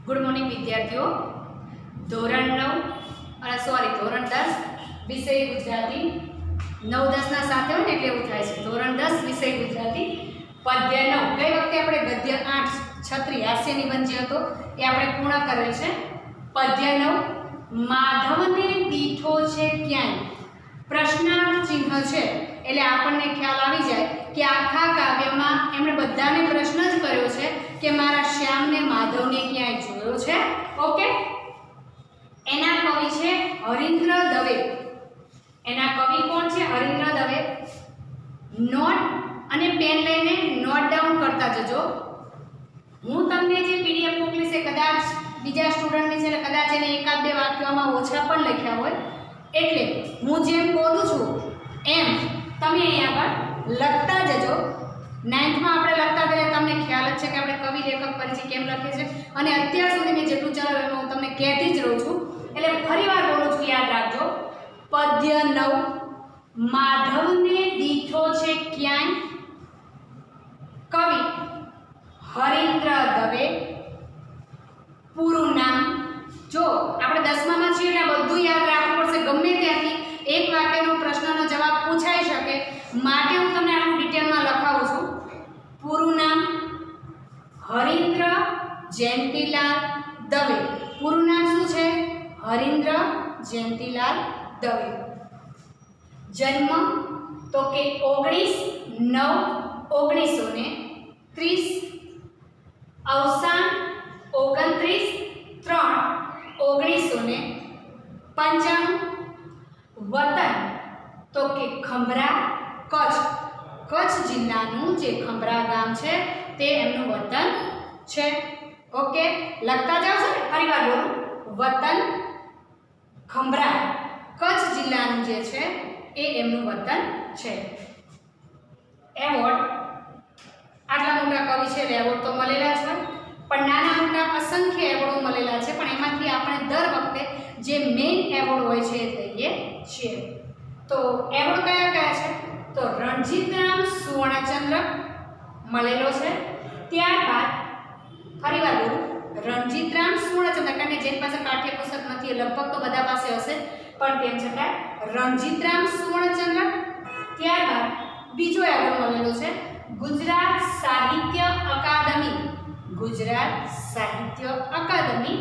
Good morning વિદ્યાર્થીઓ. ધોરણ 10 વિષય ગુજરાતી 9-10 સાથે હોય ને એટલે એવું થાય છે. ધોરણ 10 વિષય ગુજરાતી પદ્ય 9. ગઈ વખતે આપણે ગદ્ય 8 છત્રી હાસ્ય નિબંધ જે હતો એ આપણે પૂર્ણ કરેલ છે. પદ્ય 9 માધવને દીઠો છે ક્યાંય, પ્રશ્નાર્થ ચિહ્ન છે એટલે આપણને ખ્યાલ આવી જાય કે આખા કાવ્યમાં એમણે બધાને પ્રશ્ન જ કર્યો છે કે મારા શ્યામને માધવને ક્યાંય જોયો છે. ઓકે, એના કવિ છે હરીન્દ્ર દવે. એના કવિ કોણ છે? હરીન્દ્ર દવે. નોટ અને પેન લઈને નોટ ડાઉન કરતા જજો. હું તમને જે પીડીએફ મોકલીશ એ કદાચ બીજા સ્ટુડન્ટની છે એટલે કદાચ એને એકાદ બે વાક્યોમાં ઓછા પણ લખ્યા હોય, એટલે હું જેમ બોલું છું એમ તમે અહીંયા આગળ લખતા જજો. 9th માં આપણે લખતા એટલે તમને ખ્યાલ જ છે કે આપણે કવિ લેખક પરિચય કેમ લખીએ છીએ, અને અત્યાર સુધી મેં જેટલું ચલાવ્યું એમાં હું તમને કહેતી જ રહું છું. એટલે ફરીવાર બોલું છું, યાદ રાખજો. પદ્ય 9 માધવને દીઠો છે ક્યાંય, કવિ હરીન્દ્ર દવે. પૂરું નામ જો આપણે 10મામાં છીએ એટલે બધું યાદ રાખવું પડશે. ગમે ત્યાંથી એક વાક્યનો પ્રશ્નનો જવાબ પૂછાઈ શકે માટે હું તમને આનું ડિટેલમાં લખાવું છું. પૂરું નામ હરીન્દ્ર જયંતીલાલ દવે. પૂરું નામ શું છે? હરીન્દ્ર જયંતીલાલ દવે. જન્મ તો કે 19/9/1930. અવસાન 29/3/1995. વતન તો કે ખંભરા કચ્છ. કચ્છ જિલ્લાનું જે ખંભરા ગામ છે તે એમનું વતન છે. ઓકે, લખતા જાઓ છો ને, ફરીવાર બોલું. વતન ખંભરા કચ્છ જિલ્લાનું જે છે એ એમનું વતન છે. એવોર્ડ, આટલા મોટા કવિ છે એટલે એવોર્ડ તો મળેલા જ હોય, પણ નાના મોટા અસંખ્ય એવોર્ડો મળેલા છે, પણ એમાંથી આપણે દર વખતે જે મેઇન એવોર્ડ હોય છે એ લઈએ છીએ. તો એવોર્ડ કયા કયા છે? તો રણજીતરામ સુવર્ણચંદ્રક મળેલો છે. ત્યારબાદ ફરીવાર બોલું, રણજીતરામ સુવર્ણચંદ્રક, કારણ કે જેની પાસે પાઠ્યપુસ્તક નથી લગભગ તો બધા પાસે હશે, પણ તેમ છતાં રણજીતરામ સુવર્ણચંદ્રક. ત્યારબાદ બીજો એવોર્ડ મળેલો છે ગુજરાત સાહિત્ય અકાદમી. ગુજરાત સાહિત્ય અકાદમી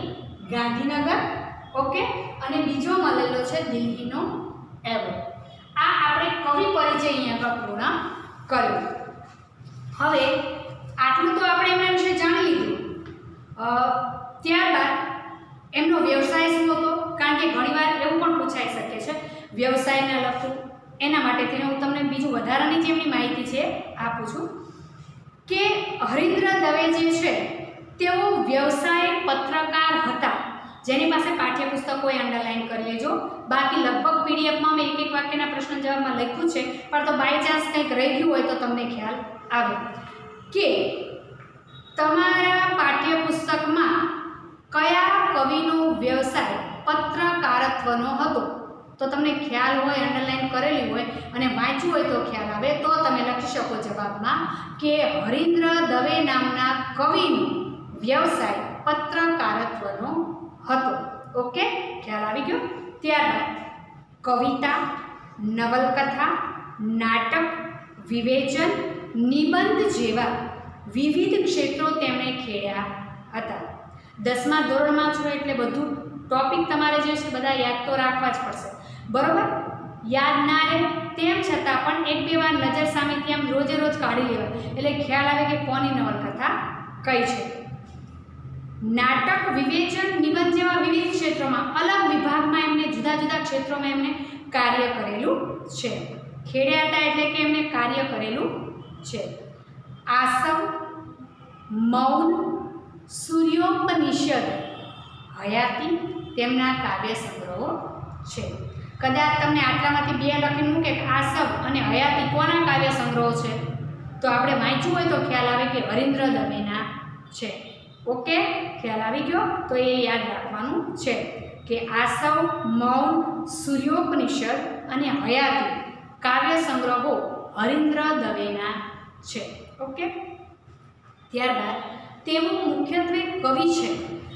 ગાંધીનગર. ઓકે, અને બીજો મળેલો છે દિલ્હીનો એવોર્ડ. આ આપણે કવિ પરિચય અહીંયા પૂર્ણ કર્યો. હવે આટલું તો આપણે એમના વિશે જાણી લીધું. ત્યારબાદ એમનો વ્યવસાય શું હતો, કારણ કે ઘણીવાર એવું પણ પૂછાઈ શકે છે વ્યવસાયને લગતું. એના માટે થઈને હું તમને બીજું વધારાની જે એમની માહિતી છે આપું છું કે હરીન્દ્ર દવે જે છે તેઓ વ્યવસાય પત્રકાર હતા. જેની પાસે પાઠ્યપુસ્તકો એ અંડરલાઈન કરી લેજો. બાકી લગભગ પીડીએફમાં મેં એક વાક્યના પ્રશ્ન જવાબમાં લખ્યું છે, પણ તો બાય ચાન્સ કંઈક રહી ગયું હોય તો તમને ખ્યાલ આવે કે તમારા પાઠ્યપુસ્તકમાં કયા કવિનો વ્યવસાય પત્રકારત્વનો હતો. તો તમને ખ્યાલ હોય, અંડરલાઈન કરેલી હોય અને વાંચ્યું હોય તો ખ્યાલ આવે, તો તમે લખી શકો જવાબમાં કે હરીન્દ્ર દવે નામના કવિનો વ્યવસાય પત્રકારત્વનો હતો. ઓકે, ખ્યાલ આવી ગયો. ત્યારબાદ કવિતા, નવલકથા, નાટક, વિવેચન, નિબંધ જેવા વિવિધ ક્ષેત્રો તેમણે ખેડ્યા હતા. 10મા ધોરણમાં છો એટલે બધું ટોપિક તમારે જે છે બધા યાદ તો રાખવા જ પડશે, બરોબર? યાદ ના રહે તેમ છતાં પણ એક બે વાર નજર સામેથી આમ રોજે રોજ કાઢી લેવા એટલે ખ્યાલ આવે કે કોની નવલકથા કઈ છે. નાટક, વિવેચન, નિબંધ જેવા વિવિધ ક્ષેત્રોમાં અલગ વિભાગમાં એમને જુદા જુદા ક્ષેત્રોમાં એમને કાર્ય કરેલું છે. ખેડ્યા હતા એટલે કે એમને કાર્ય કરેલું છે. આસવ, મૌન, સૂર્યોપનિષદ, હયાતી તેમના કાવ્ય સંગ્રહો છે. કદાચ તમને આટલામાંથી બે લખીને મૂકે કે આસવ અને હયાતી કોના કાવ્ય સંગ્રહો છે, તો આપણે વાંચ્યું હોય તો ખ્યાલ આવે કે હરીન્દ્ર દવેના છે. ઓકે, ખ્યાલ આવી ગયો. તો એ યાદ રાખવાનું છે કે આસવ, મૌન, સૂર્યોપનિષદ અને હયાતી કાવ્ય સંગ્રહો હરીન્દ્ર દવેના છે. ઓકે, ત્યારબાદ તેઓ મુખ્યત્વે કવિ છે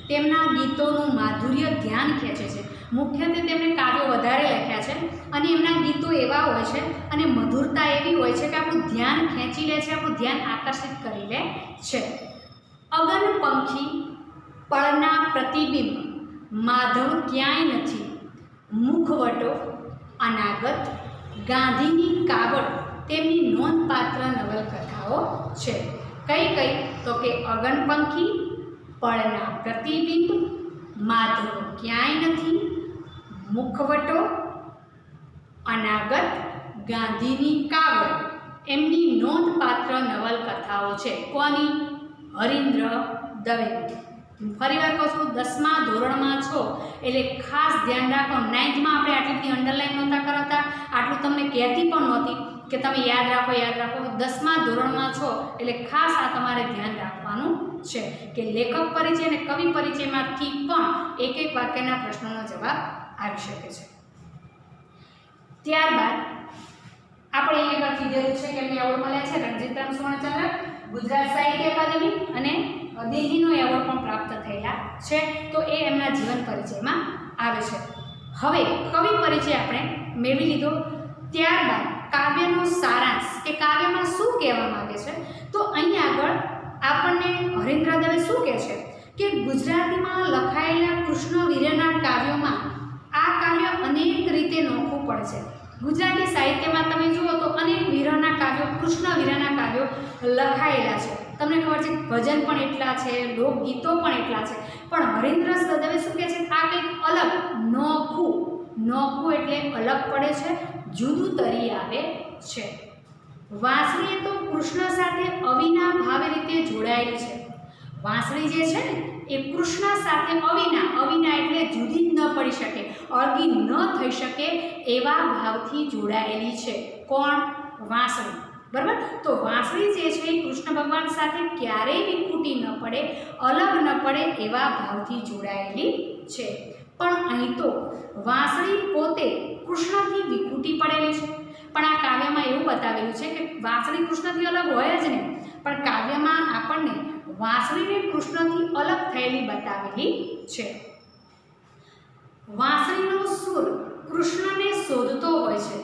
તેમના ગીતોનું માધુર્ય ધ્યાન ખેંચે છે. મુખ્યત્વે તેમણે કાવ્યો વધારે લખ્યા છે અને એમના ગીતો એવા હોય છે અને મધુરતા એવી હોય છે કે આપણું ધ્યાન ખેંચી લે છે, આપણું ધ્યાન આકર્ષિત કરી લે છે. અગન પંખી પળના પ્રતિબિંબ, માધવ ક્યાંય નથી, મુખવટો, અનાગત, ગાંધીની કાવડ તેમની નોંધપાત્ર નવલકથાઓ છે. કઈ કઈ? તો કે અગનપંખી, પળના પ્રતિબિંબ, માધવ ક્યાંય નથી, મુખવટો, અનાગત, ગાંધીની કાવડ એમની નોંધપાત્ર નવલકથાઓ છે. કોની? હરીન્દ્ર દવેની. ફરીવાર કહું છું, 10મા ધોરણમાં છો એટલે ખાસ ધ્યાન રાખો. 9thમાં આપણે આટલી બધી અંડરલાઈન નહોતા કરાવતા, આટલું તમને કહેતી પણ નહોતી કે તમે યાદ રાખો યાદ રાખો. 10મા ધોરણમાં છો એટલે ખાસ આ તમારે ધ્યાન રાખવાનું છે કે લેખક પરિચય અને કવિ પરિચયમાંથી પણ એક એક વાક્યના પ્રશ્નોનો જવાબ આવી શકે છે. ત્યારબાદ આપણે અહીંયા કીધેલું છે કે એમને એવોર્ડ મળ્યા છે રણજીતરામ સુવર્ણચંદ્રક, ગુજરાત સાહિત્ય અકાદમી અને દિલ્હીનો એવોર્ડ પણ પ્રાપ્ત થયેલા છે. તો એ એમના જીવન પરિચયમાં આવે છે. હવે કવિ પરિચય આપણે મેળવી લીધો. ત્યારબાદ કાવ્યનો સારાંશ કે કાવ્યમાં શું કહેવા માંગે છે. તો અહીં આગળ આપણને હરીન્દ્ર દવે શું કહે છે કે ગુજરાતીમાં લખાયેલા કૃષ્ણ વીરના કાવ્યોમાં આ કાવ્ય અનેક રીતે નોખું પડે છે. ગુજરાતી સાહિત્યમાં તમે જુઓ તો અનેક વીરના કાવ્યો, કૃષ્ણ વીરના કાવ્યો લખાયેલા છે. તમને ખબર છે ભજન પણ એટલા છે, લોકગીતો પણ એટલા છે. પણ હરીન્દ્ર દવે શું કહે છે? આ કંઈક અલગ, નોખું. નોખું એટલે અલગ પડે છે, જુદું તરી આવે છે. વાંસળી તો કૃષ્ણ સાથે અવિના ભાવે રીતે જોડાયેલી છે. વાંસળી જે છે ને એ કૃષ્ણ સાથે અવિના એટલે જુદી જ ન પડી શકે, અળગી ન થઈ શકે એવા ભાવથી જોડાયેલી છે. કોણ? વાંસળી. બરાબર. તો વાંસળી જે છે એ કૃષ્ણ ભગવાન સાથે ક્યારેય વિખૂટી ન પડે, અલગ ન પડે એવા ભાવથી જોડાયેલી છે. પણ અહીં તો વાંસળી પોતે કૃષ્ણથી વિખૂટી પડેલી છે. પણ આ કાવ્યમાં એવું બતાવેલું છે કે વાંસળી કૃષ્ણથી અલગ હોય જ નહીં, પણ કાવ્યમાં આપણને વાંસળીને કૃષ્ણથી અલગ થયેલી બતાવેલી છે. વાંસળીનો સૂર કૃષ્ણને શોધતો હોય છે.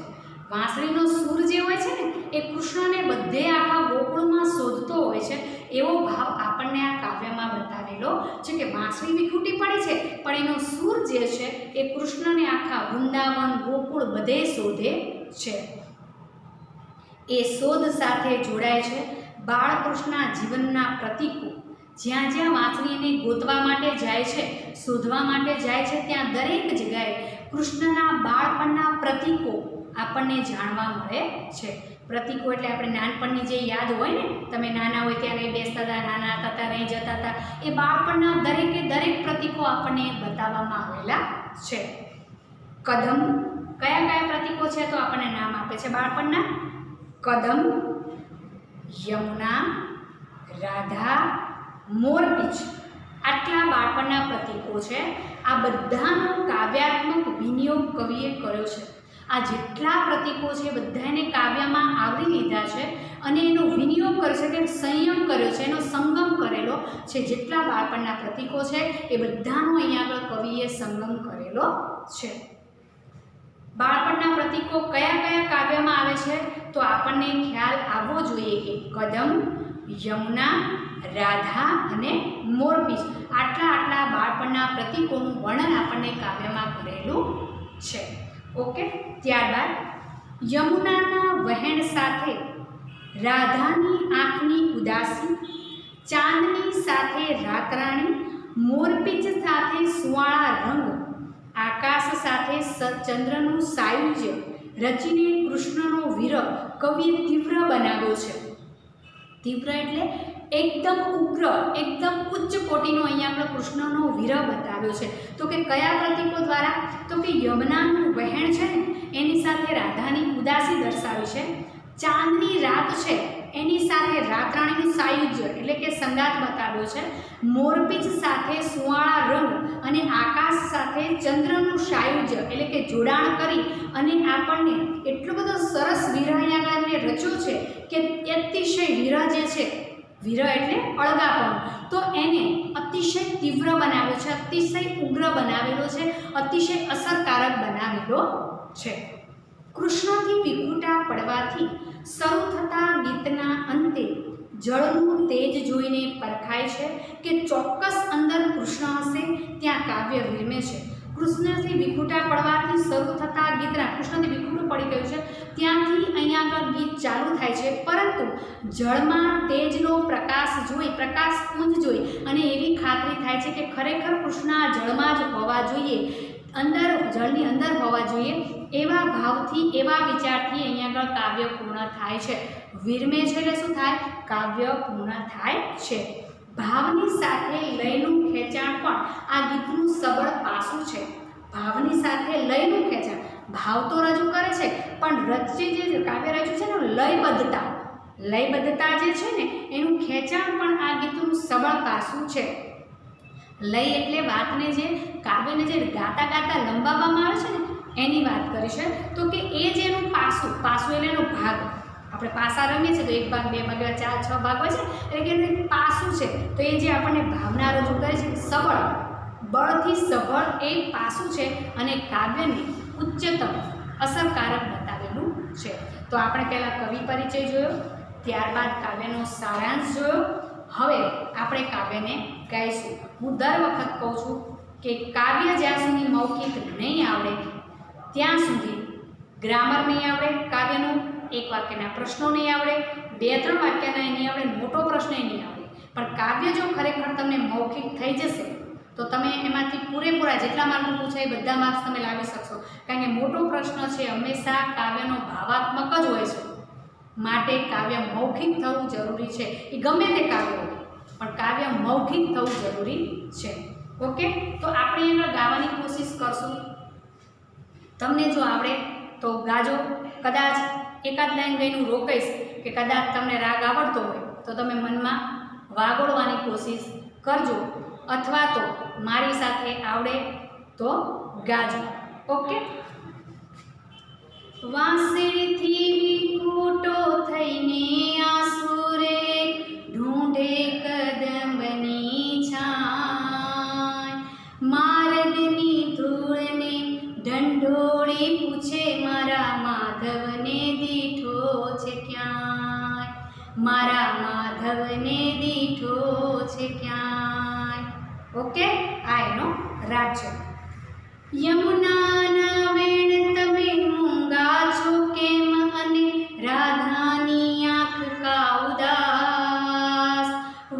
વાંસળીનો સૂર જે હોય છે ને એ કૃષ્ણને બધે આખા ગોકુળમાં શોધતો હોય છે. એવો ભાવ આપણને આ કાવ્યમાં બતાવેલો છે કે વાંસળી વિખૂટી પડે છે પણ એનો સૂર જે છે એ કૃષ્ણને આખા વૃંદાવન ગોકુળ બધે શોધે છે. એ શોધ સાથે જોડાય છે બાળકૃષ્ણના જીવનના પ્રતીકો. જ્યાં જ્યાં વાંસળી એને ગોતવા માટે જાય છે, શોધવા માટે જાય છે, ત્યાં દરેક જગ્યાએ કૃષ્ણના બાળપણના પ્રતીકો આપણને જાણવા મળે છે. પ્રતીકો એટલે આપણે નાનપણની જે યાદ હોય ને, તમે નાના હોય ત્યારે બેસતા હતા, નાના હતા ત્યારે અહીં જતા હતા, એ બાળપણના દરેકે દરેક પ્રતીકો આપણને બતાવવામાં આવેલા છે. કદમ, કયા કયા પ્રતીકો છે તો આપણને નામ આપે છે બાળપણના? કદમ, યમુના, રાધા, મોરપીંછ, આટલા બાળપણના પ્રતીકો છે. આ બધાનો કાવ્યાત્મક વિનિયોગ કવિએ કર્યો છે. આ જેટલા પ્રતીકો છે બધાને કાવ્યમાં આવરી લીધા છે અને એનો વિનિયોગ કર્યો છે, કે સંયમ કર્યો છે, એનો સંગમ કરેલો છે. જેટલા બાળપણના પ્રતીકો છે એ બધાનો અહીંયા આગળ કવિએ સંગમ કરેલો છે. બાળપણના પ્રતીકો કયા કયા કાવ્યમાં આવે છે તો આપણને ખ્યાલ આવવો જોઈએ કે કદમ, યમુના, રાધા અને મોરપીંછ, આટલા બાળપણના પ્રતીકોનું વર્ણન આપણને કાવ્યમાં કરેલું છે. ઓકે. ત્યારબાદ યમુનાના વહેણ સાથે રાધાની આંખની ઉદાસી, ચાંદની સાથે રાતરાણી, મોરપીંછ સાથે સુવાળા રંગ, આકાશ સાથે ચંદ્રનું સાયુજ્ય રચીને કૃષ્ણનો વિરહ કવિએ તીવ્ર બનાવ્યો છે. તીવ્ર એટલે એકદમ ઉગ્ર, એકદમ ઉચ્ચ કોટીનો અહીંયા આપણે કૃષ્ણનો વિરહ બતાવ્યો છે. તો કે કયા પ્રતીકો દ્વારા? તો કે યમુનાનું વહેણ છે ને એની સાથે રાધાની ઉદાસી દર્શાવી છે. ચાંદની રાત છે એની સાથે રાતરાણીનું સાયુજ્ય એટલે કે સંગાત બતાવ્યો છે. મોરપીંછ સાથે સુવાળા રંગ અને આકાશ સાથે ચંદ્રનું સાયુજ્ય એટલે કે જોડાણ કરી અને આપણને એટલો બધો સરસ વિરહ અહીંયા આગળ રચ્યો છે કે અતિશય વિરહ જે છે વિરહ એટલે અળગાપણું. તો એને અતિશય તીવ્ર બનાવ્યો છે, અતિશય ઉગ્ર બનાવેલો છે, અતિશય અસરકારક બનાવેલો છે. કૃષ્ણથી વિખૂટા પડવાથી શરૂ થતા ગીતના અંતે જળનું તેજ જોઈને પરખાય છે કે ચોક્કસ અંદર કૃષ્ણ હશે, ત્યાં કાવ્ય વિરમે છે. કૃષ્ણથી વિખૂટા પડવાથી શરૂ થતા ગીતના, કૃષ્ણથી વિખૂટું પડી ગયું છે ત્યાંથી અહીંયા આગળ ગીત ચાલુ થાય છે, પરંતુ જળમાં તેજનો પ્રકાશ જોઈ, પ્રકાશ પુંજ જોઈ અને એવી ખાતરી થાય છે કે ખરેખર કૃષ્ણ આ જળમાં જ હોવા જોઈએ, અંદર જળની અંદર હોવા જોઈએ, એવા ભાવથી, એવા વિચારથી અહીંયા આગળ કાવ્ય પૂર્ણ થાય છે. વિરમે છે એટલે શું થાય? કાવ્ય પૂર્ણ થાય છે. ભાવની સાથે લયનું ખેંચાણ પણ આ ગીતનું સબળ પાસું છે. ભાવની સાથે લયનું ખેંચાણ, ભાવ તો રજૂ કરે છે પણ રચે જે કાવ્ય રચ્યું છે ને લયબદ્ધતા, લયબદ્ધતા જે છે ને એનું ખેંચાણ પણ આ ગીતનું સબળ પાસું છે. લય એટલે વાતને જે કાવ્યને જે ગાતા ગાતા લંબાવવામાં આવે છે ને એની વાત કરી છે. તો કે એ જે એનું પાસું, પાસું એટલે એનો ભાગ, આપણે પાસા રમીએ છીએ તો 1 ભાગ 2 ભાગ 4 6 ભાગ હોય છે, એટલે કે એનું પાસું છે. તો એ જે આપણને ભાવના રજૂ કરે છે, સબળ, બળથી સબળ એ પાસું છે અને કાવ્યને ઉચ્ચતમ અસરકારક બતાવેલું છે. તો આપણે પહેલાં કવિ પરિચય જોયો, ત્યારબાદ કાવ્યનો સારાંશ જોયો. હવે આપણે કાવ્યને ગાઈશું. હું દર વખત કહું છું કે કાવ્ય જ્યાં સુધી મૌખિક નહીં આવડે ત્યાં સુધી ગ્રામર નહીં આવડે, કાવ્યનું એક વાક્યના પ્રશ્નો નહીં આવડે, 2-3 વાક્યના નહીં આવડે, મોટો પ્રશ્ન નહીં આવડે. પણ કાવ્ય જો ખરેખર તમને મૌખિક થઈ જશે તો તમે એમાંથી પૂરેપૂરા જેટલા માર્ક પૂછાય એ બધા માર્ક્સ તમે લાવી શકશો. કારણ કે મોટો પ્રશ્ન છે હંમેશા કાવ્યનો ભાવાત્મક જ હોય છે, માટે કાવ્ય મૌખિક થવું જરૂરી છે. એ ગમે તે કાવ્ય હોય પણ કાવ્ય મૌખિક થવું જરૂરી છે. ઓકે, તો આપણે એમાં ગાવાની કોશિશ કરશું. તમને જો આવડે તો ગાજો, કદાચ એકાદ લાઈન ગઈનું રોકાઈશ કે કદાચ તમને રાગ આવડતો હોય તો તમે મનમાં વાગોળવાની કોશિશ કરજો, અથવા તો મારી સાથે આવડે તો ગાજો. ઓકે. વાંસળીથી વિખૂટો થઈને આસુરે ઢૂંઢે કદંબની છાય, માર્ગની ધૂળને ઢંઢોળી પૂછે મારા માધવને દીઠો છે ક્યાંય, મારા માધવને દીઠો છે ક્યાંય. ઓકે, આ એનો રાગ છે. યમુનાના વેણ તમે મૂંગા છો કેમ અને રાધાની આંખ કા ઉદાસ,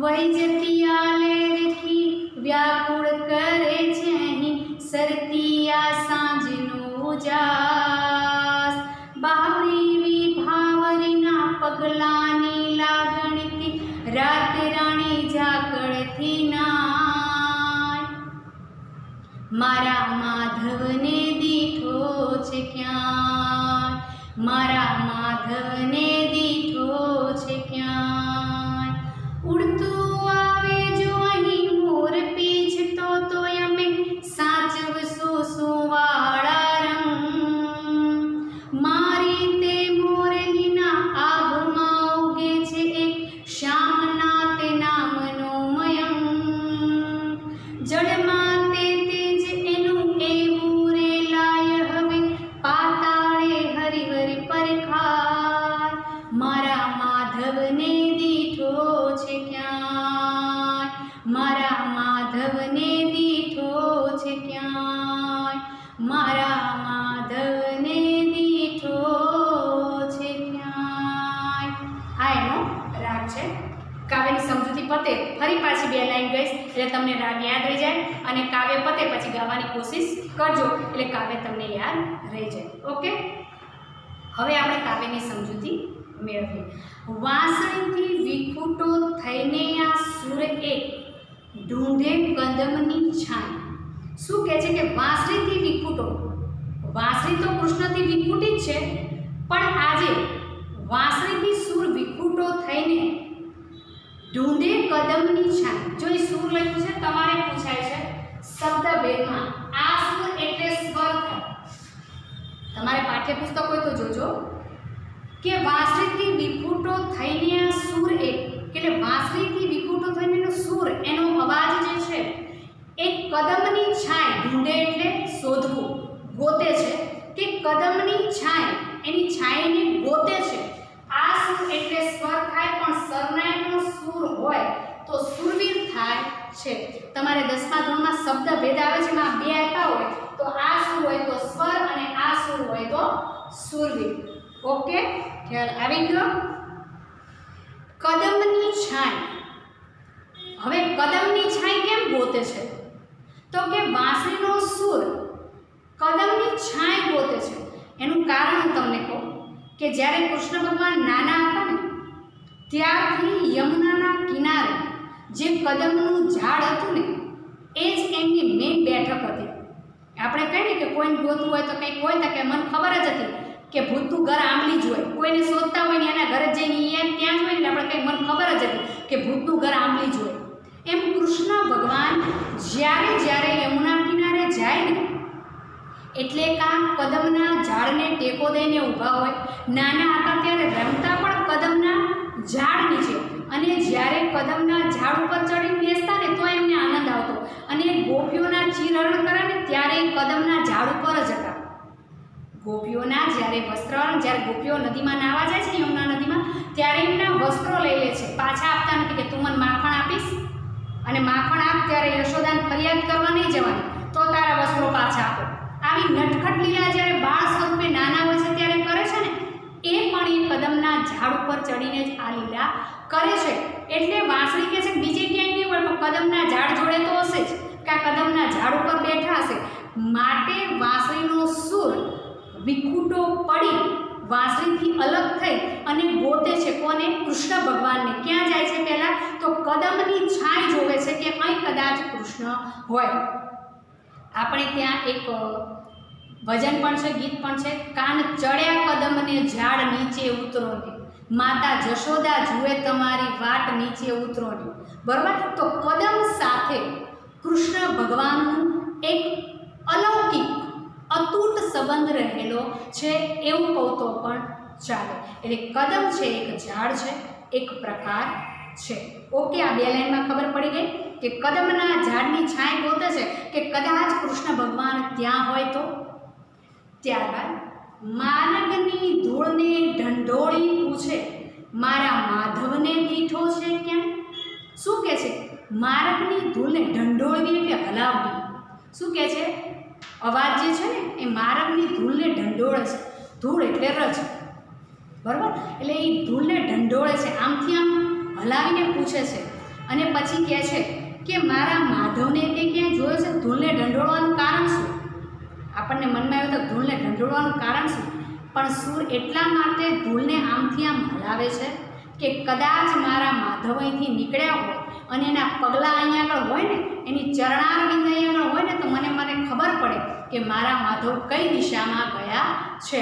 વહી જતી આ લહેરથી વ્યાકુળ કરે છે અહીં સરતી આ સાંજનો ઉજાસ, બાવરી વિભાવરીના પગલાની લાગણીથી રાત રાણી ઝાકળથી નાય, મારા માધવને દીઠો છે ક્યાંય, મારા માધવને દીઠો છે ક્યાંય. ઉડતું આવે જો અહીં મોર પીછતો તો અમે સાચવશું સુવાળા રંગ, મારી તે મોરલીના આભમાં ઉગે છે એક શ્યામના તે નામનો મયંક, જળમાં તે તેજ એનું એવું રેલાય હવે પાતાળે હરિવર પરખાય, મારા માધવને દીઠો છે ક્યાંય, મારા માધવને દીઠો છે ક્યાંય, મારા માધવને દીઠો છે ક્યાંય. આ એનો રાગ છે. કાવ્યની સમજૂતી પતે ફરી પાછી 2 લાઈન ગઈશ એટલે તમને રાગ યાદ રહી જાય, અને કાવ્ય પતે પછી ગાવાની કોશિશ કરજો એટલે કાવ્ય તમને યાદ રહી જાય. ઓકે, હવે આપણે કાવ્યની સમજૂતી મેળવીએ. વાંસળીથી વિખૂટો થઈને આ સુર એક ઢૂંઢે કદમની છાય. શું કહે છે કે વાંસળીથી વિખૂટો, વાંસળી તો કૃષ્ણથી વિખૂટી જ છે, પણ આજે વાંસળીથી સુર વિખૂટો થઈને ઢૂંઢે કદમની છાય. જો એ સુર લખ્યું છે તમારે પૂછાય છે શબ્દભેદમાં, આ સુર એટલે સ્વર થાય. તમારે પાઠ્યપુસ્તક હોય તો જોજો કે વાંસળીથી વિખૂટો થઈને આ સુર એક કે એટલે વાંસળીથી વિખૂટો થઈને એનો સૂર, એનો અવાજ જે છે એ કદમની છાંય, ઢૂંઢે એટલે શોધવું, ગોતે છે કે કદમની છાંય, એની છાંયને ગોતે છે. આ સૂર એટલે સ્વર થાય, પણ સરનાઈનો સૂર હોય તો સુરવીર થાય છે. તમારે 10મા ધોરણમાં શબ્દ ભેદ આવે છે, એમાં બે આપ્યા હોય તો આ સૂર હોય તો સ્વર અને આ સૂર હોય તો સુરવીર. ઓકે, ખ્યાલ આવી ગયો. કદમની છાંય. હવે કદમની છાંય કેમ ગોતે છે? તો કે વાંસળીનો સૂર કદમની છાંય ગોતે છે. એનું કારણ હું તમને કહું કે જ્યારે કૃષ્ણ ભગવાન નાના હતા ને ત્યારથી યમુનાના કિનારે જે કદમનું ઝાડ હતું ને એ જ એમની મેઇન બેઠક હતી. આપણે કહીએ ને કે કોઈને ગોતવું હોય તો કંઈક હોય તો કે મને ખબર જ હતી કે ભૂતનું ઘર આંબલી જ હોય, કોઈને શોધતા હોય ને એના ઘરે જઈને ત્યાં જ હોય ને આપણે કંઈક મને ખબર જ હતી કે ભૂતનું ઘર આંબલી જ હોય. એમ કૃષ્ણ ભગવાન જ્યારે જ્યારે યમુના કિનારે જાય ને એટલે કાં કદમના ઝાડને ટેકો દઈને ઊભા હોય. નાના હતા ત્યારે રમતા પણ કદમના ઝાડ નીચે, અને જ્યારે કદમના ઝાડ ઉપર ચડીને બેસતા ને તો એમને આનંદ આવતો. અને ગોપીઓના ચીરહરણ કરે ને ત્યારે કદમના ઝાડ ઉપર જ હતા. ગોપીઓના જ્યારે વસ્ત્રહરણ, જ્યારે ગોપીઓ નદીમાં નાહવા જાય છે યમુના નદીમાં, ત્યારે એમના વસ્ત્રો લઈ લે છે, પાછા આપતા નથી કે તું મને માખણ આપીશ અને માખણ આપ ત્યારે યશોદાને ફરિયાદ કરવા નહીં જવાની, તો તારા વસ્ત્રો પાછા આપો. આવી નટખટ લીલા જ્યારે બાળ સ્વરૂપે નાના હોય છે ત્યારે કરે છે ને એ પણ એ કદમના ઝાડ ઉપર ચડીને જ આ લીલા કરે છે. એટલે વાંસળી કહે છે બીજે ક્યાંય નહીં હોય પણ કદમના ઝાડ જોડે તો હશે જ, કે આ કદમના ઝાડ ઉપર બેઠા હશે. માટે વાંસળીનો સૂર વિખૂટો પડી વાંસળીથી અલગ થઈ અને ગોતે છે કોને? કૃષ્ણ ભગવાનને. ક્યાં જાય છે? પહેલાં તો કદમની છાંય જોવે છે કે અહીં કદાચ કૃષ્ણ હોય. આપણે ત્યાં એક ભજન પણ છે, ગીત પણ છે, કાન ચડ્યા કદમને ઝાડ નીચે ઉતરો ને, માતા જશોદા જુએ તમારી વાટ નીચે ઉતરો ને. બરાબર? તો કદમ સાથે કૃષ્ણ ભગવાનનું એક અલૌકિક અતૂટ સંબંધ રહેલો છે એવું કહું તો પણ ચાલે. એટલે કદમ છે એક ઝાડ છે, એક પ્રકાર છે. ઓકે, આ બે લાઈનમાં ખબર પડી ગઈ કે કદમના ઝાડની છાંય ગોતે છે કે કદાચ કૃષ્ણ ભગવાન ત્યાં હોય તો. ત્યારબાદ માર્ગની ધૂળને ઢંઢોળી પૂછે મારા માધવને દીઠો છે ક્યાં? શું કહે છે? માર્ગની ધૂળને ઢંઢોળવી એટલે હલાવવી. શું કહે છે? અવાજ જે છે ને એ માર્ગની ધૂળને ઢંઢોળે છે. ધૂળ એટલે રજ, બરાબર? એટલે એ ધૂળને ઢંઢોળે છે, આમથી આમ હલાવીને પૂછે છે. અને પછી કહે છે કે મારા માધવને તે ક્યાંય જોયો છે? ધૂળને ઢંઢોળવાનું કારણ શું? આપણને મનમાં આવ્યું તો ધૂળને ઢંઢોળવાનું કારણ શું? પણ સૂર એટલા માટે ધૂળને આમથી આમ હલાવે છે કે કદાચ મારા માધવ અહીંથી નીકળ્યા હોય અને એના પગલાં અહીંયા આગળ હોય ને, એની ચરણારવિંદ અહીંયા આગળ હોય ને તો મને ખબર પડે કે મારા માધવ કઈ દિશામાં ગયા છે.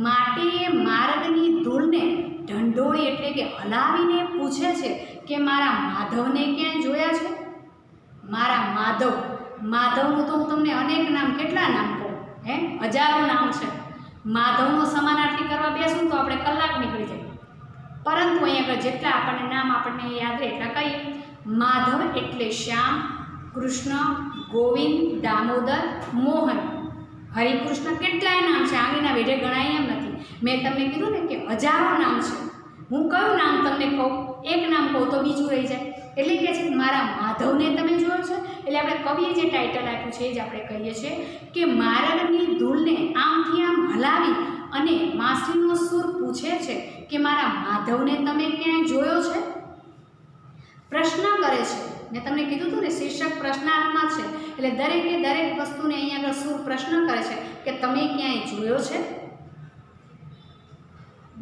માટે એ માર્ગની ધૂળને ઢંઢોળી એટલે કે હલાવીને પૂછે છે કે મારા માધવને ક્યાંય જોયા છે? મારા માધવ, માધવનું તો હું તમને અનેક નામ, કેટલા નામ કહું, હજારો નામ છે. માધવનો સમાનાર્થી કરવા બેસું તો આપણે કલાક નીકળી જાય, પરંતુ અહીંયા આગળ જેટલા આપણને નામ આપણને યાદ રહે એટલા કહીએ. માધવ એટલે શ્યામ, કૃષ્ણ, ગોવિંદ, દામોદર, મોહન, હરિકૃષ્ણ, કેટલાય નામ છે, આંગળીના વેઢે ગણાય એમ નથી. મેં તમને કીધું ને કે હજારો નામ છે. હું કયું નામ તમને કહું, એક નામ કહું તો બીજું રહી જાય. એટલે કહે છે મારા માધવને તમે જોયો છે? એટલે આપણે કવિએ જે ટાઇટલ આપ્યું છે એ જ આપણે કહીએ છીએ કે માર્ગની ધૂળને આમથી આમ હલાવી અને વાંસળીનો સૂર પૂછે છે કે મારા માધવને તમે ક્યાંય જોયો છે? પ્રશ્ન કરે છે. મેં તમને કીધું હતું ને શીર્ષક પ્રશ્નાર્થમાં છે, એટલે દરેકે દરેક વસ્તુને અહીંયા આગળ સૂર પ્રશ્ન કરે છે કે તમે ક્યાંય જોયો છે?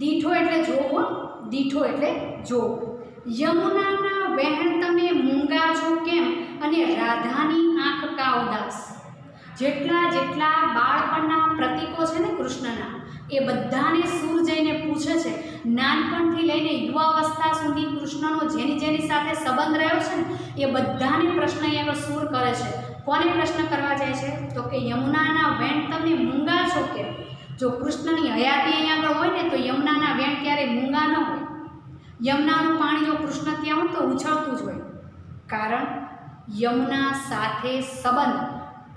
દીઠો એટલે જોવો, દીઠો એટલે જોવો. યમુનાના વહેણ તમે મૂંગા છો કેમ અને રાધાની આંખ કા ઉદાસ. જેટલા જેટલા બાળપણના પ્રતીકો છે ને કૃષ્ણના, એ બધાને સૂર જઈને પૂછે છે. નાનપણથી લઈને યુવાવસ્થા સુધી કૃષ્ણનો જેની જેની સાથે સંબંધ રહ્યો છે ને એ બધાને પ્રશ્ન અહીંયા સૂર કરે છે. કોને પ્રશ્ન કરવા જાય છે? તો કે યમુનાના વેણ તમે મૂંગા છો કેમ? જો કૃષ્ણની હયાતી અહીંયા આગળ હોય ને તો યમુનાના વેણ ક્યારેય મૂંગા ન હોય. યમુનાનું પાણી જો કૃષ્ણ ત્યાં હોય તો ઉછળતું જ હોય, કારણ યમુના સાથે સંબંધ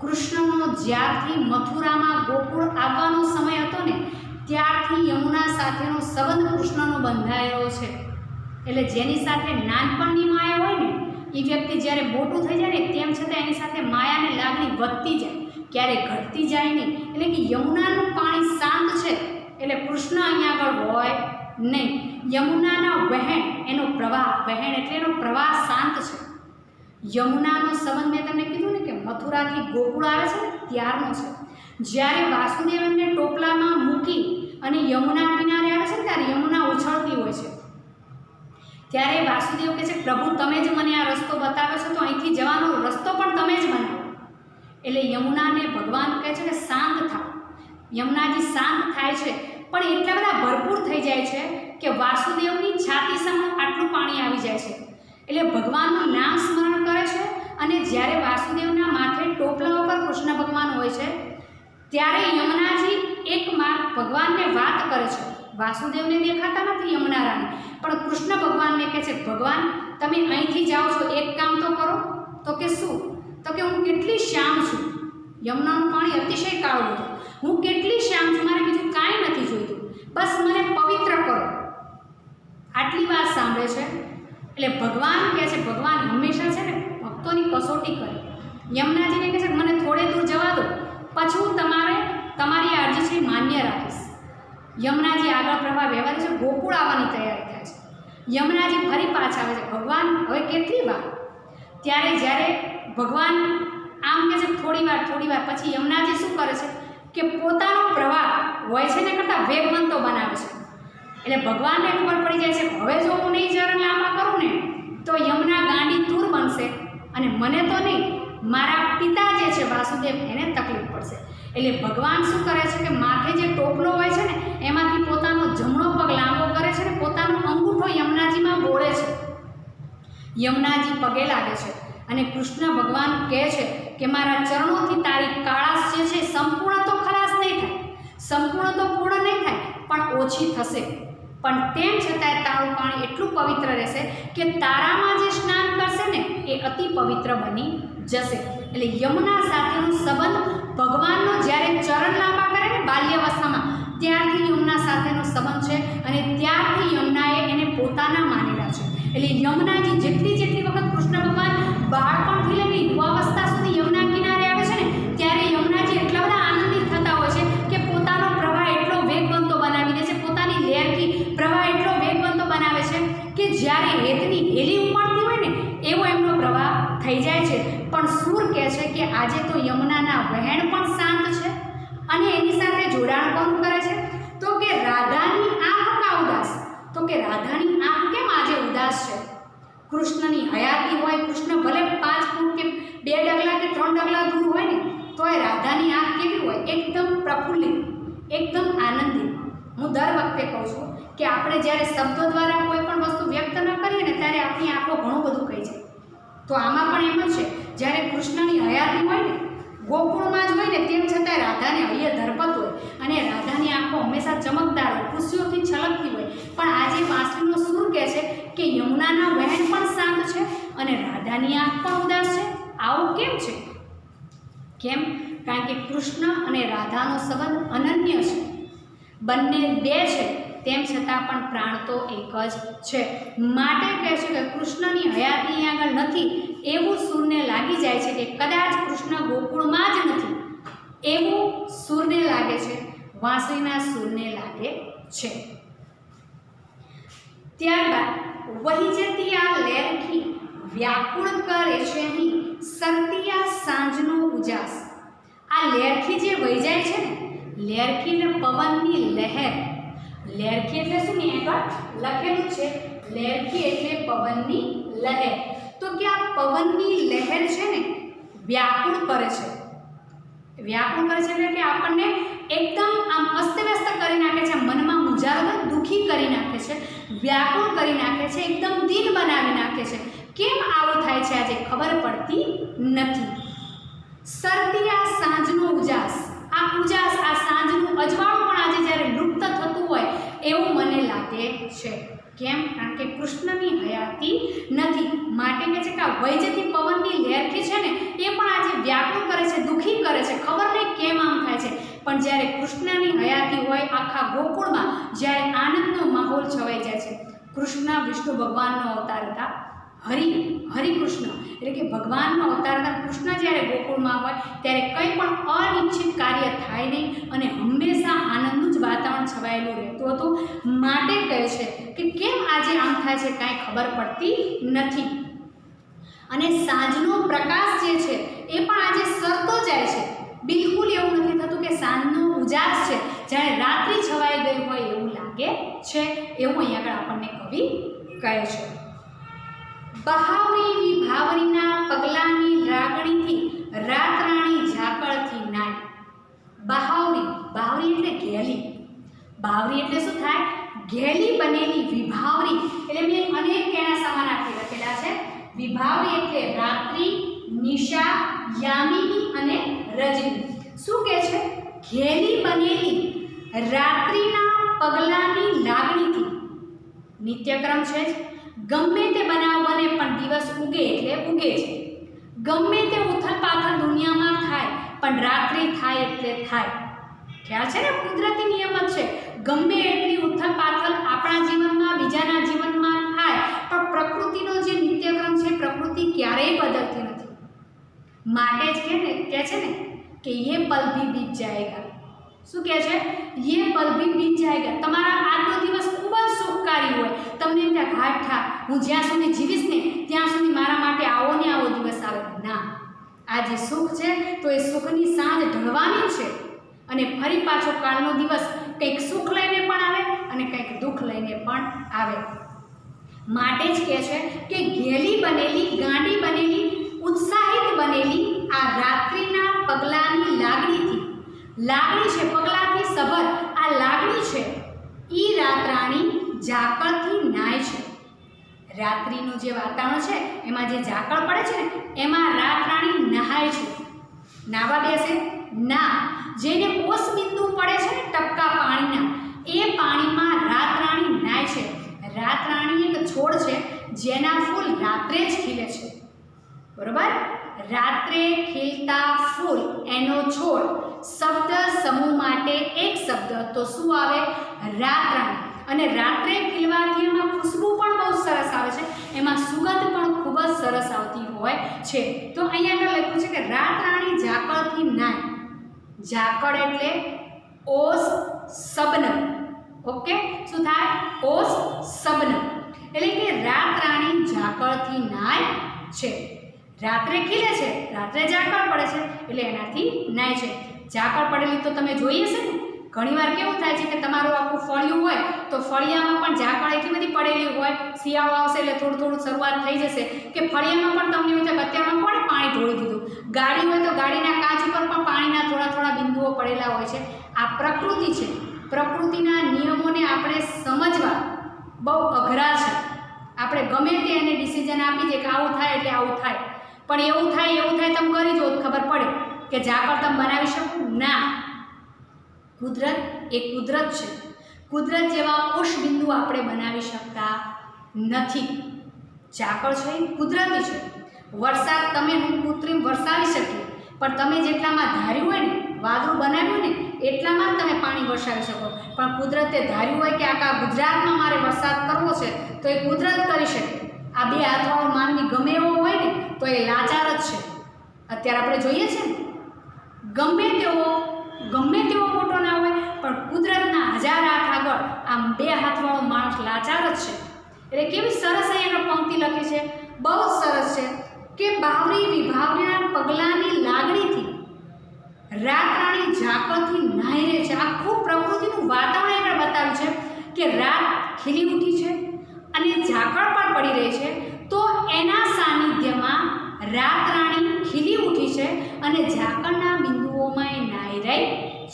કૃષ્ણનો જ્યારથી મથુરામાં ગોકુળ આવવાનો સમય હતો ને ત્યારથી યમુના સાથેનો સંબંધ કૃષ્ણનો બંધાયેલો છે. એટલે જેની સાથે નાનપણની માયા હોય ને એ વ્યક્તિ જ્યારે મોટું થઈ જાય ને તેમ છતાં એની સાથે માયાને લાગણી વધતી જાય, ક્યારેય ઘટતી જાય નહીં. એટલે કે યમુનાનું પાણી શાંત છે એટલે કૃષ્ણ અહીંયા આગળ હોય નહીં. યમુનાના વહેણ એનો પ્રવાહ, વહેણ એટલે એનો પ્રવાહ શાંત છે. યમુનાનો સંબંધ મેં તમને કીધું ને કે મથુરાથી ગોકુળ આવે છે ને ત્યારનો છે. જ્યારે વાસુદેવ એમને ટોપલામાં મૂકી અને યમુના કિનારે આવે છે ને ત્યારે યમુના ઉછળતી હોય છે. ત્યારે વાસુદેવ કહે છે પ્રભુ તમે જ મને આ રસ્તો બતાવ્યો છો તો અહીંથી જવાનો રસ્તો પણ તમે જ બનાવો. એટલે યમુનાને ભગવાન કહે છે કે શાંત થાવ. યમુનાજી શાંત થાય છે પણ એટલા બધા ભરપૂર થઈ જાય છે કે વાસુદેવની છાતી સામે આટલું પાણી આવી જાય છે. એટલે ભગવાનનું નામ સ્મરણ કરે છે અને જ્યારે વાસુદેવના માથે ટોપલા ઉપર કૃષ્ણ ભગવાન હોય છે ત્યારે યમુનાજી એકમાં ભગવાનને વાત કરે છે. વાસુદેવને દેખાતા નથી યમુના રાણી, પણ કૃષ્ણ ભગવાનને કહે છે ભગવાન તમે અહીંથી જાઓ છો એક કામ તો કરો. તો કે શું? તો કે હું કેટલી શ્યામ છું. યમુનાનું પાણી અતિશય કાળું હતું. હું કેટલી શ્યામ છું, મારે બીજું કાંઈ નથી જોઈતું, બસ મને પવિત્ર કરો. આટલી વાત સાંભળે છે એટલે ભગવાન કહે છે, ભગવાન હંમેશા છે ને ભક્તોની કસોટી કરે. યમુનાજીને કહે છે મને થોડે દૂર જવા દો, પછી હું તમારી અરજી છે માન્ય રાખીશ. યમુનાજી આગળ પ્રવાહ વ્યવહાર છે, ગોકુળ આવવાની તૈયારી થાય છે. યમુનાજી ફરી પાછા આવે છે, ભગવાન હવે કેટલી વાર? ત્યારે જ્યારે ભગવાન આમ કહે છે થોડી વાર પછી યમુનાજી શું કરે છે કે પોતાનો પ્રવાહ હોય છે ને કરતાં વેગવંતો બનાવે છે. એટલે ભગવાનને ખબર પડી જાય છે હવે જો હું નહીં જરણ લાંબા કરું ને તો યમુના ગાંડી તૂર બનશે અને મને તો નહીં, મારા પિતા જે છે વાસુદેવ એને તકલીફ પડશે. એટલે ભગવાન શું કરે છે કે માથે જે ટોપલો હોય છે ને એમાંથી પોતાનો જમણો પગ લાંબો કરે છે ને પોતાનો અંગૂઠો યમુનાજીમાં બોળે છે. યમુનાજી પગે લાગે છે અને કૃષ્ણ ભગવાન કહે છે કે મારા ચરણોથી તારી કાળાશ જે છે સંપૂર્ણ તો ખલાસ નહીં થાય, સંપૂર્ણ તો પૂર્ણ નહીં થાય, પણ ઓછી થશે. પણ તેમ છતાંય તારું પાણી એટલું પવિત્ર રહેશે કે તારામાં જે સ્નાન કરશે ને એ અતિ પવિત્ર બની જશે. એટલે યમુના સાથેનો સંબંધ ભગવાનનો જ્યારે ચરણ લાંબા કરે ને બાલ્યાવસ્થામાં ત્યારથી યમુના સાથેનો સંબંધ છે અને ત્યારથી યમુનાએ એને પોતાના માનેલા છે. એટલે યમુનાજી જેટલી વખત કૃષ્ણ ભગવાન બાળપણથી લઈને યુવાવસ્થા સુધી યમુના કિનારે આવે છે ને ત્યારે યમુનાજી એટલા બધા આનંદિત થતા હોય છે કે પોતાનો પ્રવાહ એટલો વેગવંતો બનાવી દે છે, પોતાની લહેરથી પ્રવાહ એટલો વેગવંતો બનાવે છે કે જ્યારે હેતની હેલી ઉમળતી હોય ને એવો એમનો પ્રવાહ થઈ જાય છે. પણ સૂર કહે છે કે આજે તો યમુનાના વહેણ પણ શાંત છે અને એની સાથે જોડાણ કોણ કરે છે તો કે રાધાની આંખ કા ઉદાસ. તો કે રાધાની આંખ કેમ આજે ઉદાસ છે? કૃષ્ણની હયાતી હોય, કૃષ્ણ ભલે 5 ફૂટ કે 2 ડગલા કે 3 ડગલા દૂર હોય ને તો એ રાધાની આંખ કેવી હોય? એકદમ પ્રફુલ્લિત, એકદમ આનંદિત. હું દર વખતે કહું છું કે આપણે જ્યારે શબ્દો દ્વારા કોઈ પણ વસ્તુ વ્યક્ત ન કરીએ ને ત્યારે આપણી આંખો ઘણું બધું કહી જાય. તો આમાં પણ એમ જ છે, જ્યારે કૃષ્ણની હયાતી હોય ને ગોકુળમાં જ હોય ને તેમ છતાં રાધાને હૈયે ધરપત હોય અને રાધાની આંખો હંમેશા ચમકદાર હોય, ખુશીઓથી છલકતી હોય. પણ આજે વાંસળીનો સૂર કહે છે કે યમુનાના વહેણ પણ શાંત છે અને રાધાની આંખ પણ ઉદાસ છે. આવું કેમ છે? કેમ? કારણ કે કૃષ્ણ અને રાધાનો સંબંધ અનન્ય છે. બંને બે છે તેમ છતાં પણ પ્રાણ તો એક જ છે. માટે કહે છે કે કૃષ્ણની હયાતી આગળ નથી એવું સૂરને લાગી જાય છે કે કદાચ કૃષ્ણ ગોકુળમાં જ નથી એવું સૂરને લાગે છે, વાંસળીના સૂરને લાગે છે. ત્યારબાદ વહી જતી આ લહેરખી વ્યાકુળ કરે છે અહીં સરતી આ સાંજનો ઉજાસ. આ લહેરખી જે વહી જાય છે ને, લહેરખી એટલે પવનની લહેર. લહેરખી એટલે શું? ને આગળ લખેલું છે લહેરખી એટલે પવનની લહેર. તો કે આ પવનની લહેર છે ને વ્યાકુળ કરે છે. વ્યાકુળ કરે છે એટલે કે આપણને એકદમ આમ અસ્તવ્યસ્ત કરી નાખે છે, મનમાં મૂંઝારો દુઃખી કરી નાખે છે, વ્યાકુળ કરી નાખે છે, એકદમ દિન બનાવી નાખે છે. કેમ આવું થાય છે આજે ખબર પડતી નથી. સરતી આ સાંજનો ઉજાસ, આ ઉજાસ, આ સાંજનું અજવાળું પણ આજે જ્યારે લુપ્ત થતું હોય એવું મને લાગે છે. કેમ? કારણ કે કૃષ્ણની હયાતી નથી, માટે કહે છે કે આ વહી જતી પવનની લહેરખી છે ને એ પણ આજે વ્યાકુળ કરે છે, દુઃખી કરે છે, ખબર નહીં કેમ આમ થાય છે. પણ જ્યારે કૃષ્ણની હયાતી હોય આખા ગોકુળમાં, જ્યારે આનંદનો માહોલ છવાઈ જાય છે. કૃષ્ણ વિષ્ણુ ભગવાનનો અવતાર હતા, હરિકૃષ્ણ એટલે કે ભગવાનનો અવતાર હતા. કૃષ્ણ જ્યારે ગોકુળમાં હોય ત્યારે કંઈ પણ અનિચ્છિત કાર્ય થાય નહીં અને હંમેશા આનંદનું જ વાતાવરણ છવાયેલું રહેતું હતું. માટે કહે છે કે કેમ આજે આમ થાય છે કાંઈ ખબર પડતી નથી. અને સાંજનો પ્રકાશ જે છે એ પણ આજે સરતો જાય છે. બિલકુલ એવું નથી થતું કે સાંજનો ઉજાસ છે જ્યારે રાત્રિ છવાઈ ગઈ હોય એવું લાગે છે, એવું અહીંયા આગળ આપણને કવિ કહે છે. બહાવરી વિભાવરીના પગલાની રાગણીથી રાતરાણી ઝાકળથી નાય. બહાવરી એટલે ઘેલી. બાવરી એટલે શું થાય? ઘેલી બનેલી. વિભાવરી એટલે મેં અનેક એના સમાનાર્થી લખેલા છે. વિભાવરી એટલે રાત્રિ, નિશા, યામિની અને રજની. શું કહે છે? ઘેલી બનેલી રાત્રિના પગલાની લાગણીથી. નિત્યક્રમ છે જ. ગમે તે બનાવ બને પણ દિવસ ઉગે એટલે ઉગે છે. ગમે તે ઉથલ પાથલ દુનિયામાં થાય પણ રાત્રિ થાય એટલે થાય. ખ્યાલ છે ને? કુદરતી નિયમ જ છે. ગમે એટલી ઉથલ પાથલ આપણા જીવનમાં, બીજાના જીવનમાં થાય પણ પ્રકૃતિનો જે નિત્યક્રમ છે પ્રકૃતિ ક્યારેય બદલતી નથી. માટે જ કહે છે ને કે યે પલ ભી બીત જાયેગા. શું કહે છે? યે પલ ભી બીત જાયેગા. તમારા આજનો દિવસ ખૂબ જ સુખકારી હોય, તમને ત્યાં ઘાટ થા હું જ્યાં સુધી જીવીશ ને ત્યાં સુધી મારા માટે આવો ને આવો દિવસ આવે. ના, આ જે સુખ છે તો એ સુખની સાંજ ઢળવાની છે અને ફરી પાછો કાલનો દિવસ કંઈક સુખ લઈને પણ આવે અને કંઈક દુઃખ લઈને પણ આવે. માટે જ કહે છે કે ઘેલી બનેલી, ગાંડી બનેલી, ઉત્સાહિત બનેલી આ રાત્રિના પગલાની લાગણીથી. લાગણી છે પગલાથી સભર, આ લાગણી છે ઈ રાતરાણી ઝાકળથી નાય છે. રાત્રિનું જે વાતાવરણ છે એમાં જે ઝાકળ પડે છે ને એમાં રાતરાણી નહાય છે. નાવા બેસે ના, જેને ઓસ બિંદુ પડે છે ને ટપકા પાણીના, એ પાણીમાં રાતરાણી નાય છે. રાતરાણી એક છોડ છે જેના ફૂલ રાત્રે જ ખીલે છે. બરોબર? રાત્રે ખીલતા ફૂલ એનો છોડ. શબ્દ સમૂહ માટે એક શબ્દ તો શું આવે? રાતરાણી. અને રાત્રે ખીલવાથી એમાં ખુશ્બુ પણ બહુ સરસ આવે છે, એમાં સુગંધ પણ ખૂબ જ સરસ આવતી હોય છે. તો અહીંયા આગળ લખ્યું છે કે રાતરાણી ઝાકળથી નાય. ઝાકળ એટલે ઓસ સબનમ. ઓકે, શું થાય? ઓસ સબનમ એટલે કે રાતરાણી ઝાકળથી નાય છે. રાત્રે ખીલે છે, રાત્રે ઝાકળ પડે છે એટલે એનાથી નાય છે. ઝાકળ પડેલી તો તમે જોઈ હશે ને. ઘણીવાર કેવું થાય છે કે તમારું આખું ફળિયું હોય તો ફળિયામાં પણ ઝાકળ એટલી બધી પડેલી હોય, શિયાળો આવશે એટલે થોડું શરૂઆત થઈ જશે કે ફળિયામાં પણ તમને એવું થાય કે અત્યારમાં કોણે પાણી ઢોળી દીધું. ગાડી હોય તો ગાડીના કાચ ઉપર પણ પાણીના થોડા બિંદુઓ પડેલા હોય છે. આ પ્રકૃતિ છે. પ્રકૃતિના નિયમોને આપણે સમજવા બહુ અઘરા છે. આપણે ગમે તે એને ડિસિઝન આપી દઈએ કે આવું થાય એટલે આવું થાય, પણ એવું થાય તમે કરી જો ખબર પડે કે ઝાકળ તમે બનાવી શકો? ના. કુદરત એ કુદરત છે. કુદરત જેવા ઓશ બિંદુ આપણે બનાવી શકતા નથી. ઝાકળ છે એ કુદરતી છે. વરસાદ તમે હું કૃત્રિમ વરસાવી શકીએ, પણ તમે જેટલામાં ધાર્યું હોય ને, વાદળું બનાવ્યું ને એટલામાં જ તમે પાણી વરસાવી શકો. પણ કુદરતે ધાર્યું હોય કે આખા ગુજરાતમાં મારે વરસાદ કરવો છે તો એ કુદરત કરી શકે. આ બે હાથવાળો માનવી ગમે એવો હોય ને તો એ લાચાર જ છે. અત્યારે આપણે જોઈએ છે ને, ગમે તેવો મોટો ના હોય પણ કુદરતના 1000 હાથ આગળ આમ બે હાથવાળો માણસ લાચાર જ છે. એટલે કેવી સરસ અહીંયા પંક્તિ લખી છે, બહુ જ સરસ છે કે બાવરી વિભાવરીના પગલાની લાગણીથી રાતરાણી ઝાકળથી નાહી રહે છે. આખું પ્રકૃતિનું વાતાવરણ આગળ બતાવ્યું છે કે રાત ખીલી ઉઠી છે અને ઝાકળ પણ પડી રહી છે, તો એના સાનિધ્યમાં રાતરાણી ખીલી ઉઠી છે અને ઝાકળના બિંદુઓમાં એ નાહી રહી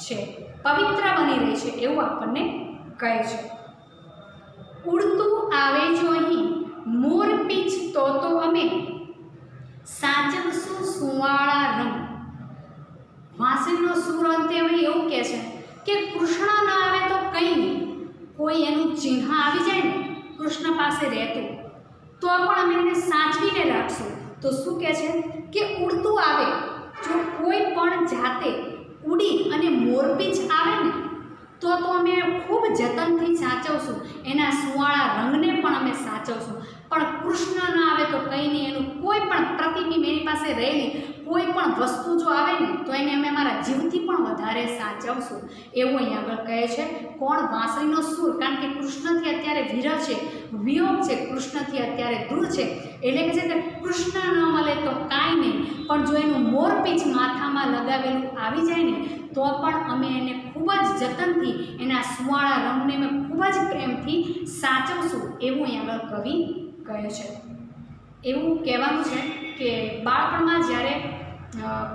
છે, પવિત્ર બની રહી છે એવું આપણને કહે છે. ઉડતું આવે જો અહીં મોર પીછ તો અમે સાચવશું સુવાળા રંગ. વાંસળીનો સૂર અંતે હવે એવું કહે છે કે કૃષ્ણ ન આવે તો કંઈ નહીં, કોઈ એનું ચિહ્ન આવી જાય ને કૃષ્ણ પાસે રહેતું, તો પણ અમે એને સાચવીને રાખશું. તો શું કહે છે કે ઉડતું આવે, જો કોઈ પણ જાતે ઉડી અને મોરપીંછ આવે ને તો અમે ખૂબ જતનથી સાચવશું, એના સુંવાળા રંગને પણ અમે સાચવશું. પણ કૃષ્ણ ન આવે તો કંઈ નહીં, એનું કોઈ પણ પ્રતિબિંબ, એની પાસે રહેલી કોઈ પણ વસ્તુ જો આવે ને તો એને અમે અમારા જીવથી પણ વધારે સાચવશું, એવું અહીં આગળ કહે છે. કોણ? વાંસળીનો સૂર. કારણ કે કૃષ્ણથી અત્યારે વિરહ છે, વિયોગ છે, કૃષ્ણથી અત્યારે દૂર છે, એટલે કે છે કે કૃષ્ણ ન મળે તો કાંઈ નહીં, પણ જો એનું મોરપીંછ માથામાં લગાવેલું આવી જાય ને તો પણ અમે એને ખૂબ જ જતનથી, એના સુંવાળા રંગને અમે ખૂબ જ પ્રેમથી સાચવશું, એવું અહીં આગળ કવિ કહે છે. એવું કહેવાનું છે કે બાળપણમાં જ્યારે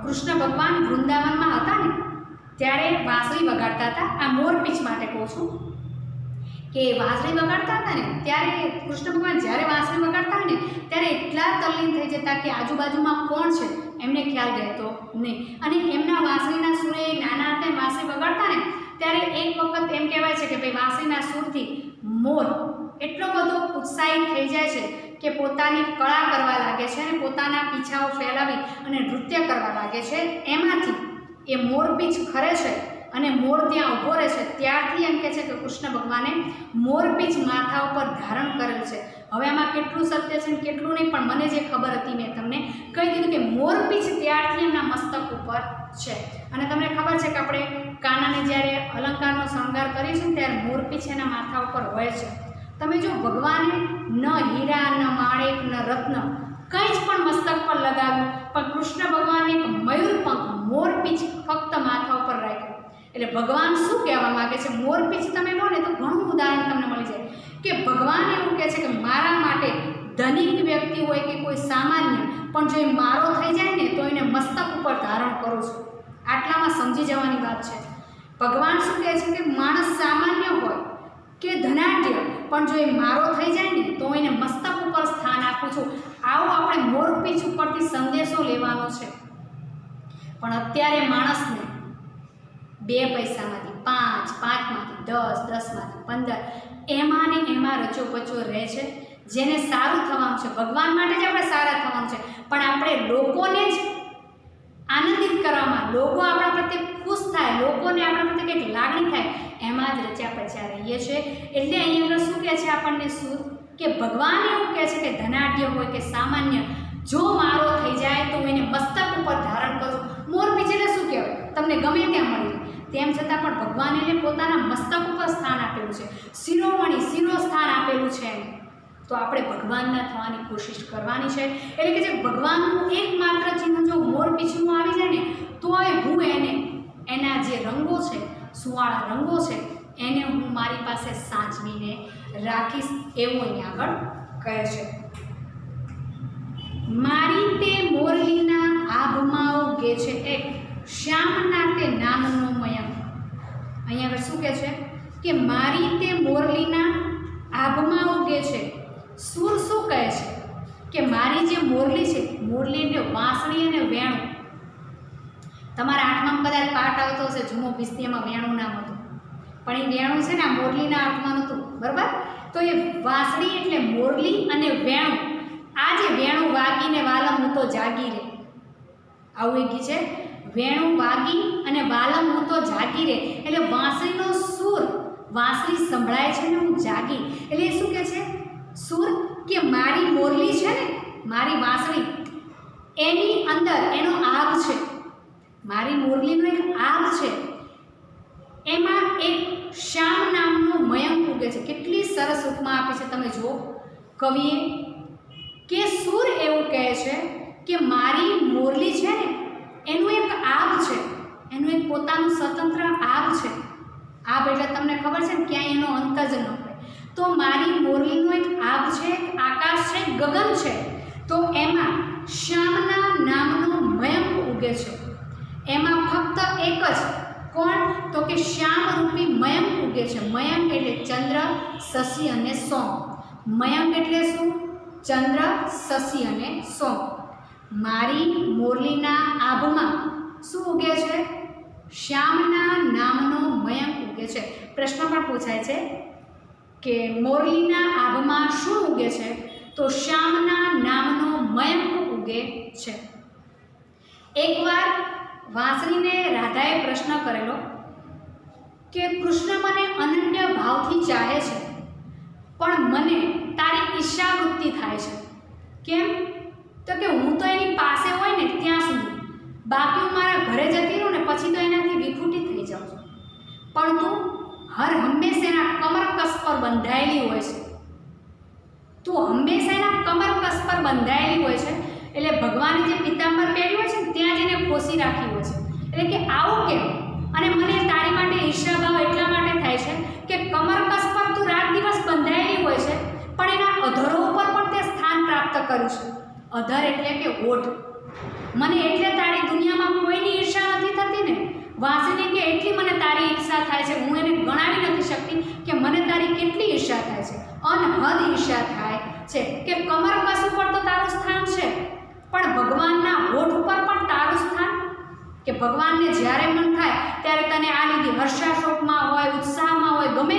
કૃષ્ણ ભગવાન વૃંદાવનમાં હતા ને ત્યારે વાંસળી વગાડતા હતા. આ મોરપીંછ માટે કહું છું કે વાંસળી વગાડતા હતા ને ત્યારે કૃષ્ણ ભગવાન જ્યારે વાંસળી વગાડતા હોય ને ત્યારે એટલા તલ્લીન થઈ જતા કે આજુબાજુમાં કોણ છે એમને ખ્યાલ રહેતો નહીં. અને એમના વાંસળીના સૂરે નાના હતા વાંસળી વગાડતા ને ત્યારે એક વખત એમ કહેવાય છે કે ભાઈ વાંસળીના સૂરથી મોર એટલો બધો ઉત્સાહિત થઈ જાય છે કે પોતાની કળા કરવા લાગે છે અને પોતાના પીછાઓ ફેલાવી અને નૃત્ય કરવા લાગે છે. એમાંથી એ મોરપીંછ ખરે છે અને મોર ત્યાં ઊભો રહે છે. ત્યારથી એમ કહે છે કે કૃષ્ણ ભગવાને મોરપીંછ માથા ઉપર ધારણ કરેલ છે. હવે આમાં કેટલું સત્ય છે ને કેટલું નહીં, પણ મને જે ખબર હતી મેં તમને કહી દીધું કે મોરપીંછ ત્યારથી એમના મસ્તક ઉપર છે. અને તમને ખબર છે કે આપણે કાનાને જ્યારે અલંકારનો શણગાર કરીએ છીએ ત્યારે મોરપીંછ એના માથા ઉપર હોય છે. તમે જો ભગવાને ન હીરા, ન માણેક, ન રત્ન કંઈ જ પણ મસ્તક પર લગાવ્યું, પણ કૃષ્ણ ભગવાને એક મયુરપંખ મોરપીંછ ફક્ત માથા ઉપર રાખ્યું. એટલે ભગવાન શું કહેવા માગે છે? મોરપીંછ તમે લો ને તો ઘણું ઉદાહરણ તમને મળી જાય કે ભગવાન એવું કહે છે કે મારા માટે ધનિક વ્યક્તિ હોય કે કોઈ સામાન્ય, પણ જો એ મારો થઈ જાય ને તો એને મસ્તક ઉપર ધારણ કરું છું. આટલામાં સમજી જવાની વાત છે. ભગવાન શું કહે છે કે માણસ સામાન્ય હોય કે ધનાઢ્ય, પણ જો એ મારો થઈ જાય ને તો એને મસ્તક ઉપર સ્થાન આપું છું. આવો આપણે મોરપીંછ ઉપરથી સંદેશો લેવાનો છે. પણ અત્યારે માણસને 2 પૈસામાંથી 5, 5માંથી 10, 10માંથી 15 એમાં ને એમાં રચોપચો રહે છે. જેને સારું થવાનું છે, ભગવાન માટે જ આપણે સારા થવાનું છે, પણ આપણે લોકોને જ આનંદિત કરવામાં, લોકો આપણા પ્રત્યે ખુશ થાય, લોકોને આપણા પ્રત્યે કંઈક લાગણી થાય, એમાં જ રચ્યા પચ્યા રહીએ છીએ. એટલે અહીં આગળ શું કહે છે આપણને સૂર કે ભગવાન એવું કહે છે કે ધનાઢ્ય હોય કે સામાન્ય, જો મારો થઈ જાય તો એને મસ્તક ઉપર ધારણ કરું. મોરપીંછ એટલે શું કહેવાય? તમને ગમે ત્યાં મળી જાય, તેમ છતાં પણ ભગવાને એને પોતાના મસ્તક ઉપર સ્થાન આપેલું છે, શિરોમણી શિરો સ્થાન આપેલું છે એને. તો આપણે ભગવાનના થવાની કોશિશ કરવાની છે. એટલે કે જે ભગવાનનું એકમાત્ર ચિહ્ન જો મોરપીંછનું આવી જાય ને તોય હું એને એના જે રંગો છે, સુંવાળા રંગો છે, એને હું મારી પાસે સાચવીને રાખીશ, એવું અહીં આગળ કહે છે. મારી તે મોરલીના આભમાં ઉગે છે એક શ્યામના તે નામનો મયંક. અહીં આગળ શું કહે છે કે મારી તે મોરલીના આભમાં ઉગે છે. સૂર શું કહે છે કે મારી જે મોરલી છે, મોરલી એટલે વાંસળી અને વેણું. તમારા 8માં કદાચ પાઠ આવતો હશે જુમો પિસ્તીમાં વેણું નામ હતું, પણ એ વેણું છે ને આ મોરલીના 8માં નહોતું, બરાબર? તો એ વાંસળી એટલે મોરલી અને વેણું. આ જે વેણું વાગીને વાલમ હું તો જાગી રે, આવું એક ગીત છે. વેણું વાગી અને વાલમ હું તો જાગી રે, એટલે વાંસળીનો સૂર, વાંસળી સંભળાય છે ને હું જાગી. એટલે એ શું કહે છે સૂર કે મારી મોરલી છે ને, મારી વાંસળી, એની અંદર એનો આગ છે, મારી મોરલીનો એક આગ છે, એમાં એક શ્યામ નામનો મયંક ઉગે છે. કેટલી સરસ ઉપમા આપી છે તમે જુઓ કવિએ કે સૂર એવું કહે છે કે મારી મોરલી છે ને એનું એક આગ છે, એનું એક પોતાનું સ્વતંત્ર આગ છે. આગ એટલે તમને ખબર છે ને ક્યાંય એનો અંત જ ન હોય. તો મારી મોરલીનો એક આગ છે, એક આકાશ છે, ગગન છે, તો એમાં શ્યામના નામનો મયંક ઉગે છે. એમાં ફક્ત એક જ, કોણ? તો કે શ્યામ રૂપી મયંક ઉગે છે. મયંક એટલે ચંદ્ર, શશી અને સોમ. મયંક એટલે શું? ચંદ્ર, શશી અને સોમ. મારી મોરલીના આભમાં શું ઉગે છે? શ્યામના નામનો મયંક ઉગે છે. પ્રશ્ન પણ પૂછાય છે કે મોરલીના આભમાં શું ઉગે છે? તો શ્યામના નામનો મયંક ઉગે છે. એકવાર વાંસળીને રાધાએ પ્રશ્ન કરેલો કે કૃષ્ણ મને અનન્ય ભાવથી ચાહે છે, પણ મને તારી ઈર્ષાવૃત્તિ થાય છે. કેમ? તો કે હું તો એની પાસે હોય ને ત્યાં સુધી, બાકી હું મારા ઘરે જતી રહું ને પછી તો એનાથી વિખૂટી થઈ જાઉં છું. પણ તું હર હંમેશા એના કમરકસ પર બંધાયેલી હોય છે. તું હંમેશા એના કમરકસ પર બંધાયેલી હોય છે. એટલે ભગવાને જે પિતાંબર પહેર્યું હોય છે ને ત્યાં જ એને ખોસી રાખી હોય છે. એટલે કે આવું કેમ? અને મને તારી માટે ઈર્ષાભાવ એટલા માટે થાય છે કે કમરકસ પર તું રાત દિવસ બંધાયેલી હોય છે, પણ એના અધરો ઉપર પણ તે સ્થાન પ્રાપ્ત કર્યું છે. અધર એટલે કે હોઠ. મને એટલે તારી દુનિયામાં કોઈની ઈર્ષા નથી થતી ને. વાંસળી કે એટલી મને તારી ઈર્ષા થાય છે, હું એને ગણાવી નથી શકતી કે મને તારી કેટલી ઈર્ષા થાય છે. અનહદ ઈર્ષા થાય છે કે કમરકસ ઉપર તો તારું સ્થાન છે, પણ ભગવાનના હોઠ ઉપર પણ તારું સ્થાન. કે ભગવાનને જ્યારે મન થાય ત્યારે તને આ લીધી હર્ષાશોકમાં હોય, ઉત્સાહમાં હોય, ગમે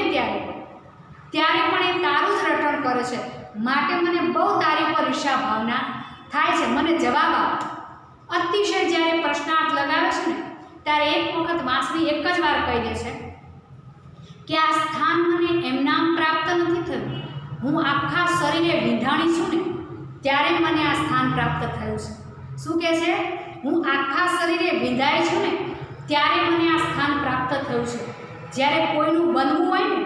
ત્યારે પણ એ તારું જ રટણ કરે છે. માટે મને બહુ તારી પર ઈર્ષા ભાવના થાય છે. મને જવાબ આપ. અતિશય જ્યારે પ્રશ્નાર્થ લગાવે છે ને ત્યારે એક વખત વાંસળી એક જ વાર કહી દે છે કે આ સ્થાન મને એમનામ પ્રાપ્ત નથી થયું. હું આખા શરીરે વિંધાણી છું ને ત્યારે મને આ સ્થાન પ્રાપ્ત થયું છે. શું કહે છે? હું આખા શરીરે વિંધાય છું ને ત્યારે મને આ સ્થાન પ્રાપ્ત થયું છે. જ્યારે કોઈનું બનવું હોય ને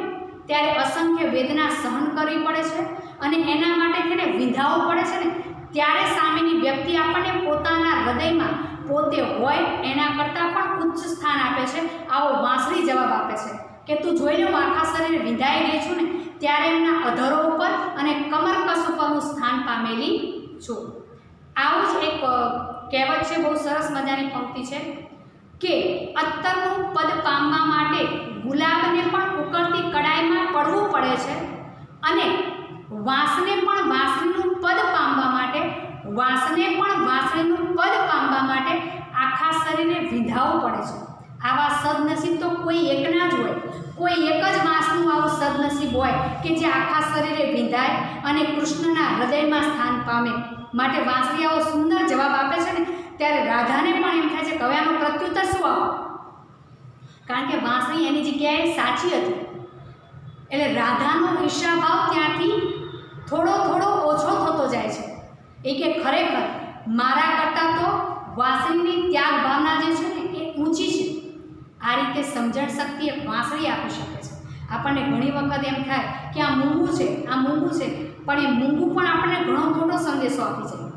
ત્યારે અસંખ્ય વેદના સહન કરવી પડે છે અને એના માટે તેને વિંધાવવું પડે છે ને ત્યારે સામેની વ્યક્તિ આપણને પોતાના હૃદયમાં પોતે હોય એના કરતાં પણ ઉચ્ચ સ્થાન આપે છે. આવો વાંસળી જવાબ આપે છે કે તું જોઈ લે, હું આખા શરીરે વિંધાઈ ગઈ છું ને ત્યારે એમના અધરો ઉપર અને કમરકસ ઉપર હું સ્થાન પામેલી છું. આવું જ એક કહેવત છે, બહુ સરસ મજાની પંક્તિ છે કે અત્તરનું પદ પામવા માટે ગુલાબને પણ ઉકળતી કડાઈમાં પડવું પડે છે અને વાંસને પણ વાંસળીનું પદ પામવા માટે આખા શરીરે વિંધાવવું પડે છે. આવા સદનસીબ તો કોઈ એકના જ હોય. કોઈ એક જ વાંસનું આવું સદનસીબ હોય કે જે આખા શરીરે વિંધાય અને કૃષ્ણના હૃદયમાં સ્થાન પામે. માટે વાંસળી આવો સુંદર જવાબ આપે છે ને ત્યારે રાધાને પણ એમ થાય છે કે હવે આનો પ્રત્યુત્તર શું આપો? કારણ કે વાંસળી એની જગ્યાએ સાચી હતી. એટલે રાધાનો ઈર્ષાભાવ ત્યાંથી થોડો ઓછો થતો જાય છે. એ કે ખરેખર મારા કરતાં તો વાંસળીની ત્યાગ ભાવના જે છે ને એ ઊંચી છે. આ રીતે સમજણ શક્તિ એક વાંસળી આપી શકે છે. આપણને ઘણી વખત એમ થાય કે આ મૂંગું છે, પણ એ મૂંગું પણ આપણને ઘણો મોટો સંદેશો આપી જાય.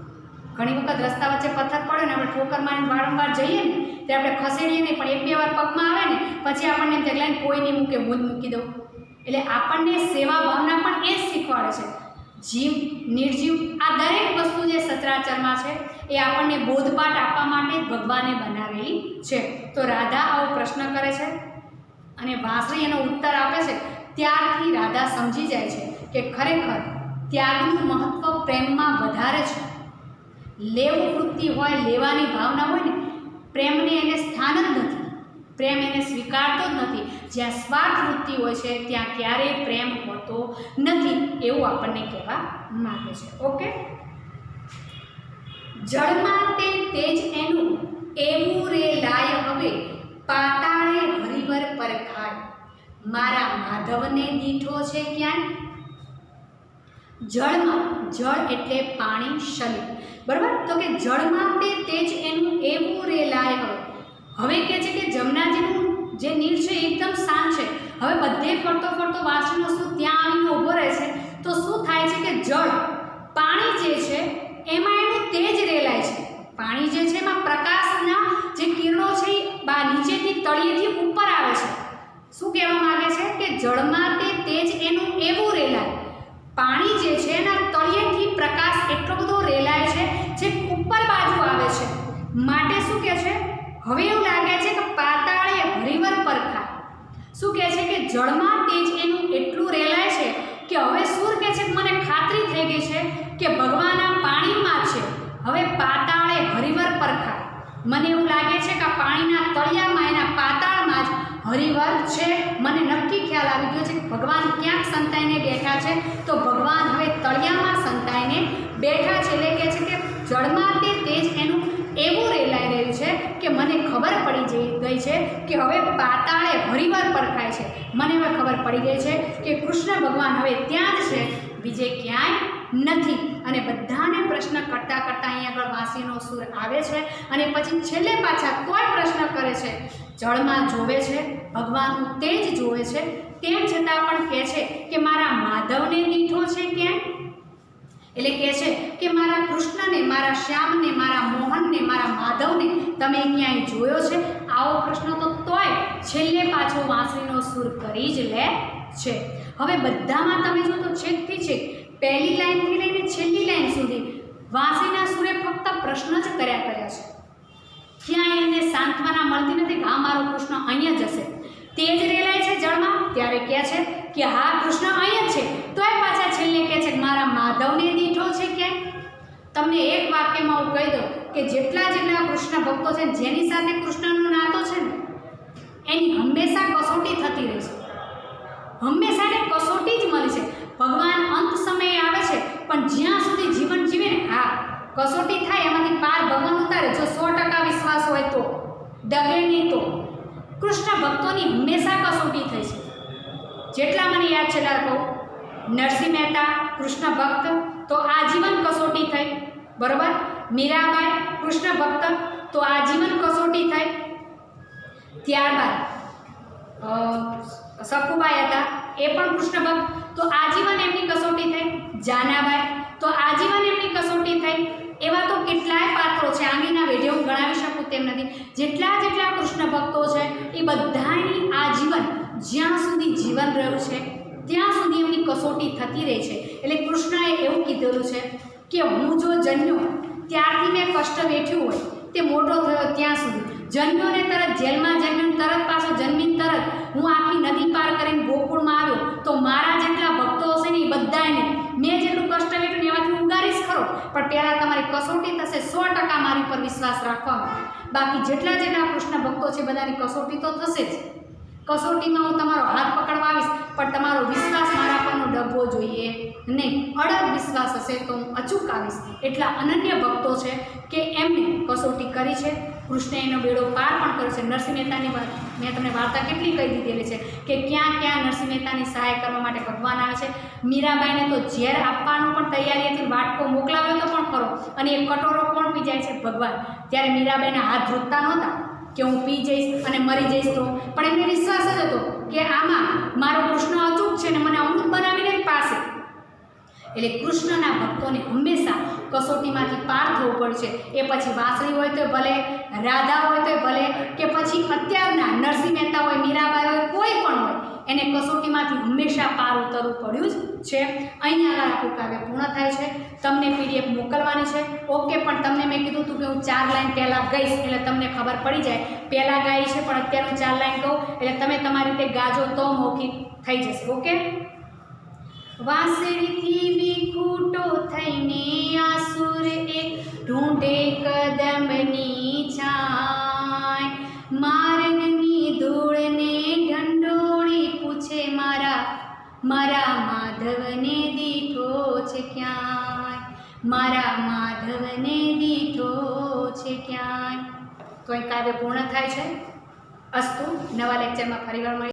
ઘણી વખત રસ્તા વચ્ચે પથ્થર પડે ને આપણે ઠોકર મારીને વારંવાર જઈએ ને તે આપણે ખસેડીએ નહીં, પણ એક બે વાર પગમાં આવે ને પછી આપણને એમ થાય કોઈ નહીં મૂકે, હું જ મૂકી દઉં. એટલે આપણને સેવા ભાવના પણ એ જ શીખવાડે છે. જીવ નિર્જીવ આ દરેક વસ્તુ જે સચરાચરમાં છે એ આપણને બોધપાઠ આપવા માટે જ ભગવાને બનાવેલી છે. તો રાધા આવો પ્રશ્ન કરે છે અને વાંસળી એનો ઉત્તર આપે છે. ત્યારથી રાધા સમજી જાય છે કે ખરેખર ત્યાગનું મહત્વ પ્રેમમાં વધારે છે. લેવું વૃત્તિ હોય, લેવાની ભાવના હોય ને, પ્રેમને એને સ્થાન જ નથી. પ્રેમ એને સ્વીકારતો જ નથી. જ્યાં સ્વાર્થ વૃત્તિ હોય છે ત્યાં ક્યારેય પ્રેમ હોતો નથી, એવું આપણને કહેવા માંગે છે. ઓકે, જળમાં તે તેજ એનું એવું રે લાય હવે પાતાળે હરિવર પર ખાય મારા માધવને દીઠો છે ક્યાંય. જળમાં, જળ એટલે પાણી, શરીર, બરાબર. તો કે જળમાં તે તેજ એનું એવું રે લાય હવે કહે છે કે જમનાજીનું જે નીર છે એકદમ શાંત છે. હવે બધે ફરતો વાંસળીનો શું ત્યાં આવીને ઊભો રહે છે તો શું થાય છે કે જળ, પાણી જે છે એમાં એનું તેજ રેલાય છે. પાણી જે છે એમાં પ્રકાશના જે કિરણો છે એ નીચેથી તળિયેથી ઉપર આવે છે. શું કહેવા માંગે છે કે જળમાં તે તેજ એનું એવું રેલાય. પાણી જે છે એના તળિયેથી પ્રકાશ એટલો બધો રેલાય છે જે ઉપર બાજુ આવે છે. માટે શું કહે છે, હવે એવું લાગે છે કે પાતાળે હરિવર પર ખાય. શું કહે છે કે જળમાં તેજ એનું એટલું રેલાય છે કે હવે સૂર કહે છે કે મને ખાતરી થઈ ગઈ છે કે ભગવાન આ પાણીમાં છે, હવે પાતાળે હરિવર પર ખાય. મને એવું લાગે છે કે આ પાણીના તળિયામાં, એના પાતાળમાં જ હરિવર છે, મને નક્કી ખ્યાલ આવી ગયો છે કે ભગવાન ક્યાંક સંતાઈને બેઠા છે, તો ભગવાન હવે તળિયામાં સંતાઈને બેઠા છે. એટલે કહે છે કે જળમાં તે તેજ એનું એવું રેલાઈ રહ્યું છે કે મને ખબર પડી ગઈ છે કે હવે પાતાળે હરિવર પરખાય છે. મને હવે ખબર પડી ગઈ છે કે કૃષ્ણ ભગવાન હવે ત્યાં જ છે, બીજે ક્યાંય નથી. અને બધાને પ્રશ્ન કરતાં કરતાં અહીંયા આગળ વાંસીનો સૂર આવે છે અને પછી છેલ્લે પાછા કોઈ પ્રશ્ન કરે છે, જળમાં જોવે છે, ભગવાનનું તેજ જોવે છે, તેમ છતાં પણ કહે છે કે મારા માધવને દીઠો છે ક્યાંય. એટલે કહે છે કે મારા કૃષ્ણને, મારા શ્યામને, મારા મોહનને, મારા માધવને તમે ક્યાંય જોયો છે? આવો પ્રશ્ન તો તોય છેલ્લે પાછો વાંસળીનો સૂર કરી જ લે છે. હવે બધામાં તમે જો તો છેકથી છેક પહેલી લાઈનથી લઈને છેલ્લી લાઈન સુધી વાંસળીના સૂરે ફક્ત પ્રશ્ન જ કર્યા છે. ક્યાંય એને સાંત્વના મળતી નથી કે હા મારો કૃષ્ણ અહીંયા જ હશે. તેજ રેલાય છે જળમાં ત્યારે કહે છે કે હા કૃષ્ણ અહીંયા જ છે, તોય પાછા છેલ્લે કહે છે કે મારા માધવને દીઠો છે ક્યાંય. તમને એક વાક્યમાં હું કહી દઉં કે જેટલા કૃષ્ણ ભક્તો છે, જેની સાથે કૃષ્ણનો નાતો છે ને, એની હંમેશા કસોટી થતી રહે છે. હંમેશા ને કસોટી જ મળી છે. ભગવાન અંત સમયે આવે છે, પણ જ્યાં સુધી જીવન જીવે ને, હા કસોટી થાય, એમાંથી પાર ભગવાન ઉતારે. જો 100% વિશ્વાસ હોય તો, ડગે નહીં તો. કૃષ્ણ ભક્તોની હંમેશા કસોટી થઈ છે. જેટલા મને યાદ છે કહું, નરસિંહ મહેતા કૃષ્ણ ભક્ત તો આજીવન કસોટી થઈ, બરોબર. મીરાબાઈ કૃષ્ણ ભક્ત તો આજીવન કસોટી થઈ. ત્યારબાદ સકુબાઈ હતા, એ પણ કૃષ્ણ ભક્ત તો આજીવન એમની કસોટી થઈ. જાનાબાઈ તો આજીવન એમની કસોટી થઈ. એવા તો કેટલાય પાત્રો છે, આગળના વિડીયો હું ગણાવી શકું તેમ નથી. જેટલા કૃષ્ણ ભક્તો છે એ બધાની આજીવન જ્યાં સુધી જીવન રહ્યું છે ત્યાં સુધી એમની કસોટી થતી રહે છે. એટલે કૃષ્ણએ એવું કીધેલું છે કે હું જો જન્મ્યો ત્યારથી મેં કષ્ટ વેઠ્યું હોય, તે મોટો થયો ત્યાં સુધી જન્મ્યો ને તરત જેલમાં જન્મ્યો, તરત પાછો જન્મીને તરત હું આખી નદી પાર કરીને ગોકુળમાં આવ્યો, તો મારા જેટલા ભક્તો હશે ને એ બધાને મેં જેટલું કષ્ટ વેઠ્યું ને એમાંથી ઉગારીશ ખરો, પણ પહેલાં તમારી કસોટી થશે. 100% મારી પર વિશ્વાસ રાખવાનો. બાકી જેટલા કૃષ્ણ ભક્તો છે બધાની કસોટી તો થશે જ. કસોટીમાં હું તમારો હાથ પકડવા આવીશ, પણ તમારો વિશ્વાસ મારા પરનો ડગવો જોઈએ નહીં. અડગ વિશ્વાસ હશે તો હું અચૂક આવીશ. એટલા અનન્ય ભક્તો છે કે એમને કસોટી કરી છે. કૃષ્ણે એનો બેડો પાર પણ કર્યો છે. નરસિંહ મહેતાની વાત મેં તમને વાર્તા કેટલી કહી દીધેલી છે કે ક્યાં ક્યાં નરસિંહ મહેતાની સહાય કરવા માટે ભગવાન આવે છે. મીરાબાઈને તો ઝેર આપવાનું પણ તૈયારી હતી, વાટકો મોકલાવ્યો તો પણ ખરો, અને એ કટોરો કોણ પી જાય છે? ભગવાન. ત્યારે મીરાબાઈના હાથ ધ્રુજતા નહોતા કે હું પી જઈશ અને મરી જઈશ તો, પણ એમને વિશ્વાસ જ હતો કે આમાં મારો કૃષ્ણ અચૂક છે ને મને અમૃત બનાવીને જ પાશે. એટલે કૃષ્ણના ભક્તોને હંમેશા કસોટીમાંથી પાર થવું પડશે. એ પછી વાંસળી હોય તો ભલે, રાધા હોય તો ભલે, કે પછી અત્યારના નરસિંહ મહેતા હોય, મીરાબાઈ હોય, કોઈ પણ હોય, એને કસોટીમાંથી હંમેશા પાર ઉતરવું પડ્યું જ છે. અહીંયા આગળ આપણું કાવ્ય પૂર્ણ થાય છે. તમને PDF મોકલવાની છે, ઓકે. પણ તમને મેં કીધું હતું કે હું 4 લાઈન પહેલાં ગઈશ એટલે તમને ખબર પડી જાય. પહેલાં ગાઈ છે પણ અત્યારે હું 4 લાઈન કહું એટલે તમે તમારી રીતે ગાજો તો મૌખિક થઈ જશે, ઓકે. વાંસળીથી વિખૂટો થઈને આસુર એક ઢૂંઢે કદમની છાંય, માર્ગની ધૂળને ઢંઢોળી પૂછે મારા માધવને દીઠો છે ક્યાંય, મારા માધવને દીઠો છે ક્યાંય. તો અહીં કાવ્ય પૂર્ણ થાય છે. અસ્તુ. નવા લેક્ચરમાં ફરીવાર મળીએ.